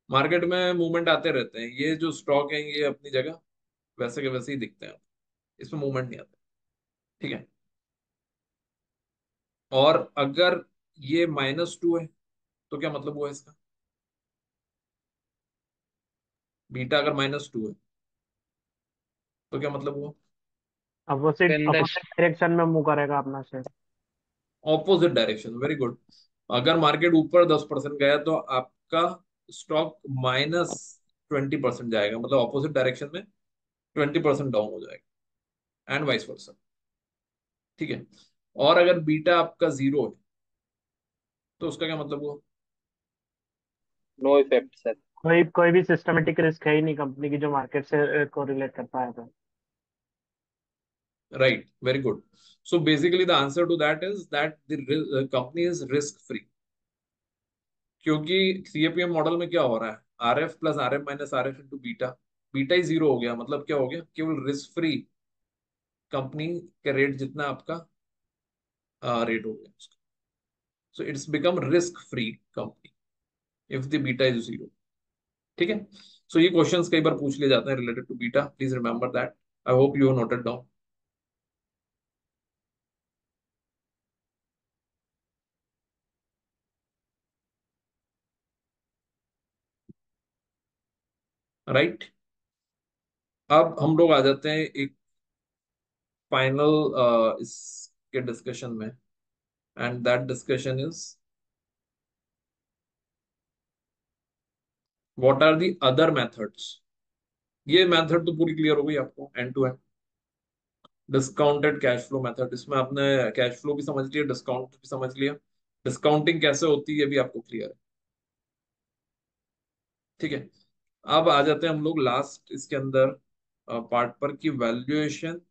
market में मूवमेंट आते रहते हैं। ये जो स्टॉक है ये अपनी जगह वैसे के वैसे ही दिखते हैं, इसमें मूवमेंट नहीं आता। ठीक है। और अगर ये -2 है तो क्या मतलब हुआ इसका? बीटा अगर -2 है तो क्या मतलब हुआ? Opposite in the opposite direction में मूव करेगा अपना share. Opposite direction, very good. अगर मार्केट ऊपर 10% गया तो आपका स्टॉक -20% जाएगा, मतलब ऑपोजिट डायरेक्शन में 20% डाउन हो जाएगा, एंड वाइस वर्सा। ठीक है। और अगर बीटा आपका 0 है तो उसका क्या मतलब हुआ? No effect sir. कोई कोई भी सिस्टमेटिक रिस्क है ही नहीं कंपनी की जो मार्केट से कोरिलेट कर पाया था। Right, very good. So basically the answer to that is that the company is risk free. क्योंकि सीएपीएम मॉडल में क्या हो रहा है? RF plus RF minus RF into beta. Beta ही 0 हो गया, मतलब क्या हो गया? केवल रिस्क फ्री कंपनी के रेट जितना आपका रेट हो गया उसका। So it's become risk free company if the beta is 0। ठीक है। सो ये क्वेश्चंस कई बार पूछ लिए जाते हैं related to beta, please remember that. I hope you have noted down. Right. अब हम लोग आ जाते हैं एक फाइनल इसके डिस्कशन में, and that discussion is what are the other methods. ये मेथड तो पूरी क्लियर हो गई आपको, and to end. Discounted cash flow method, इसमें आपने कैश फ्लो भी समझ लिया, डिस्काउंट भी समझ लिया, डिस्काउंटिंग कैसे होती है ये भी आपको क्लियर है। ठीक है। अब आ जाते हैं हम लोग लास्ट इसके अंदर पार्ट पर, कि वैल्यूएशन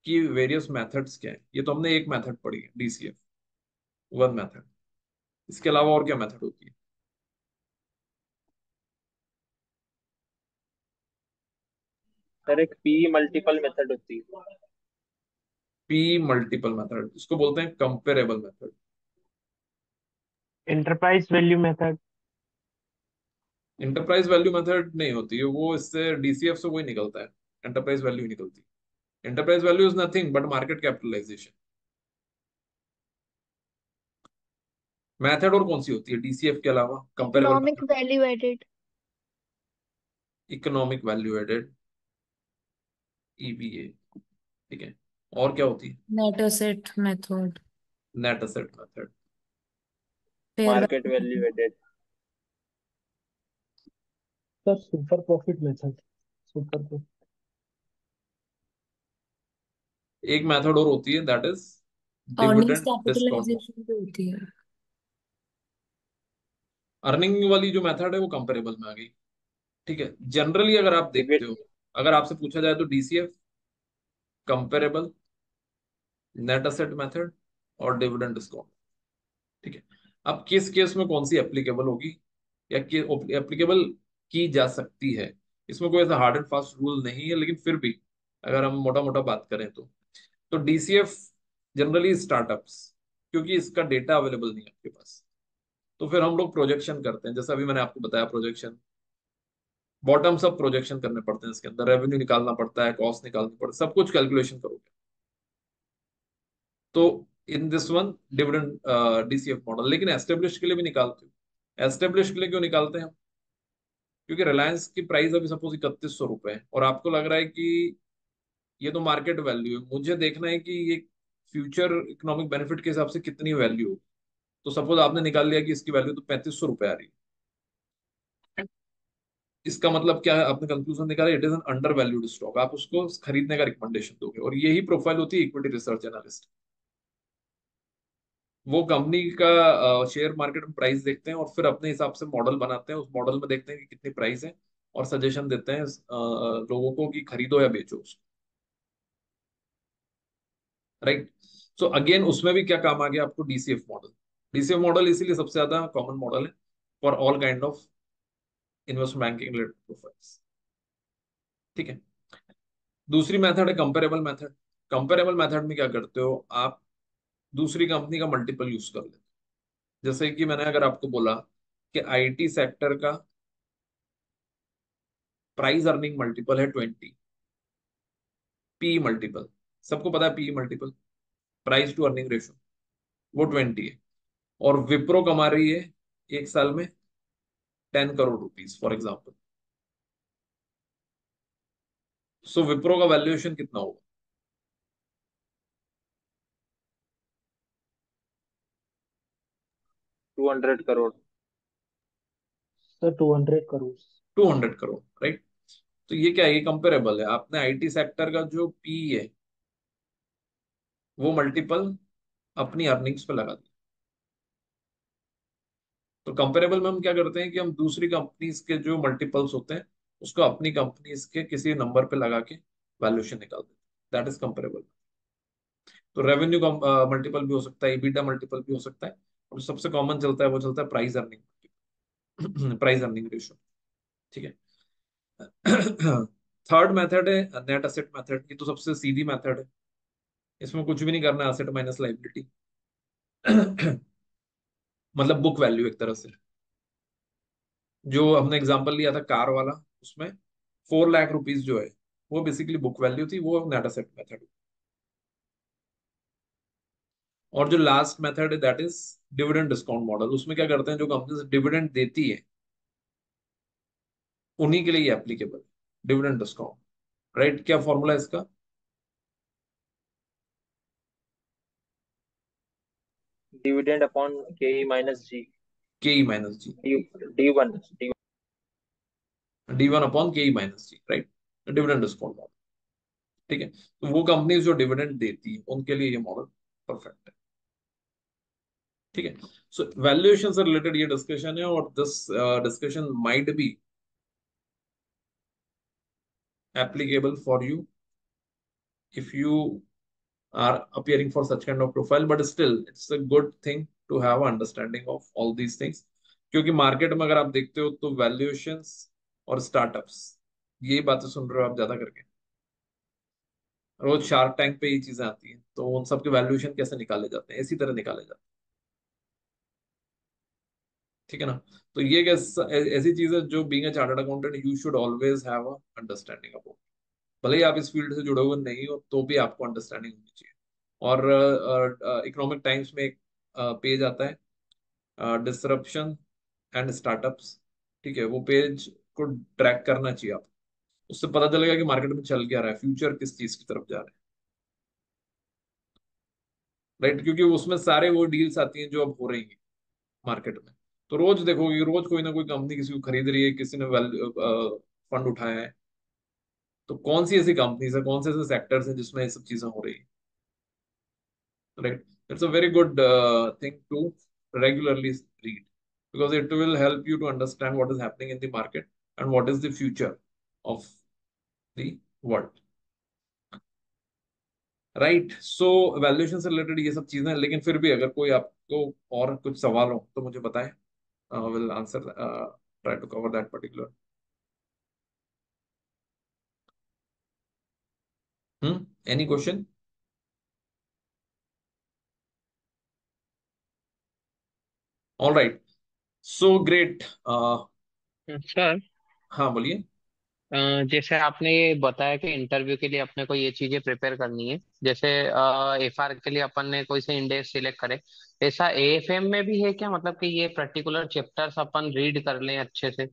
की वेरियस मेथड्स क्या है। ये तो हमने एक मेथड पढ़ी है, डीसीएफ, वन मेथड। इसके अलावा और क्या मेथड होती है? सर एक पी मल्टीपल मेथड होती है। पी मल्टीपल मेथड, इसको बोलते हैं comparable method. Enterprise value method. Enterprise value method नहीं होती है वो, इससे डीसीएफ से वही निकलता है, एंटरप्राइज वैल्यू निकलती है। Enterprise value is nothing but market capitalisation. Method और कौन सी होती है डीसीएफ के अलावा, comparable economic method? Value added. Economic value added, EVA, ठीक है। और क्या होती है? Net asset method, net asset method, fair market value value. Added. Sir super profit method, super profit. एक मेथड और होती है that is earnings dividend discount. Capitalisation भी होती है। अर्निंग वाली जो मेथड है वो कंपेरेबल में आ गई, ठीक है। जनरली अगर आप देखते डिविड हो, अगर आपसे पूछा जाए तो DCF, comparable, net asset method और डिविडेंड डिस्काउंट, ठीक है। अब किस केस में कौन सी एप्लीकेबल होगी या एप्लीकेबल की जा सकती है, इसमें कोई ऐसा हार्ड एंड फास्ट रूल नहीं है, लेकिन फिर भी अगर हम मोटा मोटा बात करें तो डीसीएफ जनरली स्टार्टअप्स, क्योंकि इसका डेटा अवेलेबल नहीं है आपके पास, तो फिर हम लोग प्रोजेक्शन करते हैं, जैसा अभी मैंने आपको बताया, प्रोजेक्शन, बॉटम्स अप प्रोजेक्शन करने पड़ते हैं, इसके अंदर रेवेन्यू निकालना पड़ता है, कॉस्ट निकालनी पड़ता है, सब कुछ कैलकुलेशन करोगे। तो in this one dividend DCF model, लेकिन एस्टेब्लिश के लिए भी निकालते हो। एस्टेब्लिश के लिए क्यों निकालते हैं हम? क्योंकि रिलायंस की प्राइस अभी सपोज 3100 रुपए है, और आपको लग रहा है कि ये तो मार्केट वैल्यू है, मुझे देखना है कि ये फ्यूचर इकोनॉमिक बेनिफिट के हिसाब से कितनी वैल्यू हो। तो सपोज आपने निकाल लिया कि इसकी वैल्यू तो 3500 रुपए आ रही है, इसका मतलब क्या है, आपने कंक्लूजन निकाला it is an under valued stock, आप उसको खरीदने का रिकमेंडेशन दोगे। और यही प्रोफाइल होती है इक्विटी रिसर्च एनालिस्ट। वो कंपनी का शेयर मार्केट में प्राइस देखते हैं और फिर अपने हिसाब से मॉडल बनाते हैं, उस मॉडल में देखते हैं कि कितनी प्राइस है, और सजेशन देते हैं लोगों को कि खरीदो या बेचो उसको, राइट। सो अगेन उसमें भी क्या काम आ गया आपको, डीसीएफ मॉडल। डीसीएफ मॉडल इसीलिए सबसे ज्यादा कॉमन मॉडल है for all kind of investment banking related profiles, ठीक है। दूसरी मेथड है कंपेरेबल मेथड। कंपेरेबल मेथड में क्या करते हो आप, दूसरी कंपनी का मल्टीपल यूज कर लेते हो। जैसे कि मैंने अगर आपको बोला कि आईटी सेक्टर का प्राइस अर्निंग मल्टीपल है 20, पी मल्टीपल, सबको पता है P multiple, price to earning ratio, वो 20 है। और विप्रो कमा रही है एक साल में 10 करोड़ रुपीज फॉर एग्जाम्पल। सो विप्रो का वैल्यूएशन कितना होगा? 200 करोड़। सर 200 करोड़। 200 करोड़, राइट। तो ये क्या है, ये कंपेरेबल है। आपने आईटी सेक्टर का जो पी है वो मल्टीपल अपनी अर्निंग्स पे लगा दिया। तो कंपेरेबल में हम क्या करते हैं कि हम दूसरी कंपनीज के जो मल्टीपल्स होते हैं उसको अपनी कंपनीज के किसी नंबर पे लगा के वैल्यूएशन निकाल देते हैं, दैट इज कंपेरेबल। तो रेवेन्यू मल्टीपल भी हो सकता है, EBITDA मल्टीपल भी हो सकता है, और सबसे कॉमन चलता है वो चलता है price earning, price earning ratio, ठीक है। थर्ड मेथड है नेट असेट मेथड। ये तो सबसे सीधी मेथड है, इसमें कुछ भी नहीं करना है, असेट माइनस लाइबिलिटी, मतलब बुक वैल्यू एक तरह से। जो हमने एग्जांपल लिया था कार वाला, उसमें 4 लाख रुपीज जो है वो बेसिकली बुक वैल्यू थी, वो नेट असेट मेथड। और जो लास्ट मेथड है that is dividend discount model. उसमें क्या करते हैं, जो कंपनी डिविडेंड देती है उन्हीं के लिए एप्लीकेबल डिविडेंड डिस्काउंट, राइट। क्या फॉर्मूला है इसका? Dividend upon K E minus G. K E minus G, D D one D. D1 upon K E minus G, right. Dividend discount model, ठीक है। तो वो कंपनी जो डिविडेंड देती है उनके लिए ये मॉडल परफेक्ट है, ठीक है। सो वैल्यूएशन से रिलेटेड ये डिस्कशन है, और this discussion might be applicable for you if you are appearing for such kind of profile, but still it's a good thing to have understanding of all these things, क्योंकि मार्केट में अगर आप देखते हो तो वैल्यूएशंस और स्टार्टअप्स, यही बातें सुन रहे हो आप ज्यादा करके, रोज शार्क टैंक पे ये चीजें आती हैं, तो उन सब के वैल्यूएशन कैसे निकाले जाते हैं, इसी तरह निकाले जाते हैं, ठीक है ना। तो ये ऐसी चीज है जो being a chartered accountant you should always have a understanding about. भले ही आप इस फील्ड से जुड़े हुए नहीं हो तो भी आपको अंडरस्टैंडिंग होनी चाहिए। और इकोनॉमिक टाइम्स में एक पेज आता है डिसरप्शन एंड स्टार्टअप्स, ठीक है, वो पेज को ट्रैक करना चाहिए आप। उससे पता चलेगा कि मार्केट में चल क्या रहा है, फ्यूचर किस चीज की तरफ जा रहा है, राइट, क्योंकि उसमें सारे वो डील्स आती हैं जो अब हो रही हैं मार्केट में। तो रोज देखोगे, रोज कोई ना कोई कंपनी किसी को खरीद रही है, किसी ने फंड उठाया है। तो कौन सी ऐसी कंपनीज है, कौन से ऐसे सेक्टर्स हैं जिसमें ये सब चीजें हो रही है, right. It's a very good thing to regularly read, because it will help you to understand what is happening in the market and what is the future of the world, right. So valuation से रिलेटेड ये सब चीजें हैं, लेकिन फिर भी अगर कोई आपको और कुछ सवाल हो तो मुझे बताएं, will answer, try to cover that particular. Any question? All right, so great. Sir, हाँ बोलिए। जैसे आपने ये बताया कि इंटरव्यू के लिए अपने को ये चीजें प्रिपेयर करनी है, जैसे एफआर के लिए अपन ने कोई से इंडेक्स सिलेक्ट करे, ऐसा एएफएम में भी है क्या? मतलब कि ये पर्टिकुलर चैप्टर्स अपन रीड कर लें अच्छे से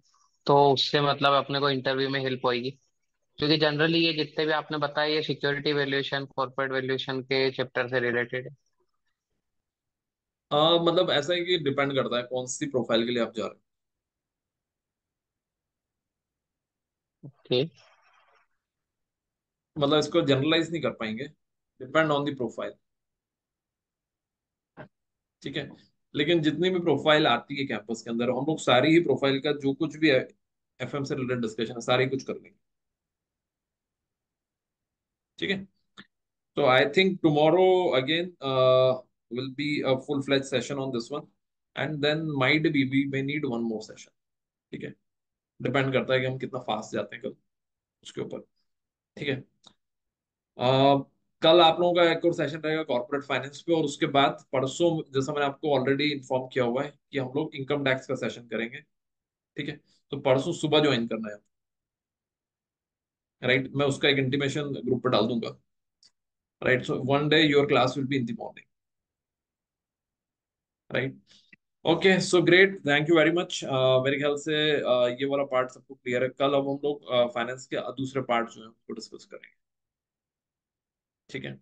तो उससे मतलब अपने को इंटरव्यू में हेल्प होगी? क्योंकि जनरली ये जितने भी आपने बताया ये सिक्योरिटी वैल्यूएशन, कॉर्पोरेट वैल्यूएशन के चैप्टर से रिलेटेड है। मतलब ऐसा है कि डिपेंड करता है कौन सी प्रोफाइल के लिए आप जा रहे ओके। हो, मतलब इसको जनरलाइज नहीं कर पाएंगे, डिपेंड ऑन द प्रोफाइल, ठीक है। लेकिन जितनी भी प्रोफाइल आती है कैंपस के अंदर, हम लोग सारी ही प्रोफाइल का जो कुछ भी है एफएम से रिलेटेड डिस्कशन है, सारी कुछ कर लेंगे, ठीक है। तो I think tomorrow again will be a full fledge session on this one, and then might be we may need one more session, ठीक है। डिपेंड करता है कि हम कितना फास्ट जाते हैं कल उसके ऊपर, ठीक है। कल आप लोगों का एक और सेशन रहेगा कॉर्पोरेट फाइनेंस पे, और उसके बाद परसों, जैसा मैंने आपको ऑलरेडी इन्फॉर्म किया हुआ है, कि हम लोग इनकम टैक्स का सेशन करेंगे, ठीक है। तो परसों सुबह ज्वाइन करना है, राइट। मैं उसका एक इंटीमेशन ग्रुप पर डाल दूंगा, right. So one day your class will be in the morning, right. Okay, so great, thank you very much. मेरे ख्याल से ये वाला पार्ट सबको क्लियर है। कल अब हम लोग फाइनेंस के दूसरे पार्ट जो है उसको डिस्कस करेंगे, ठीक है।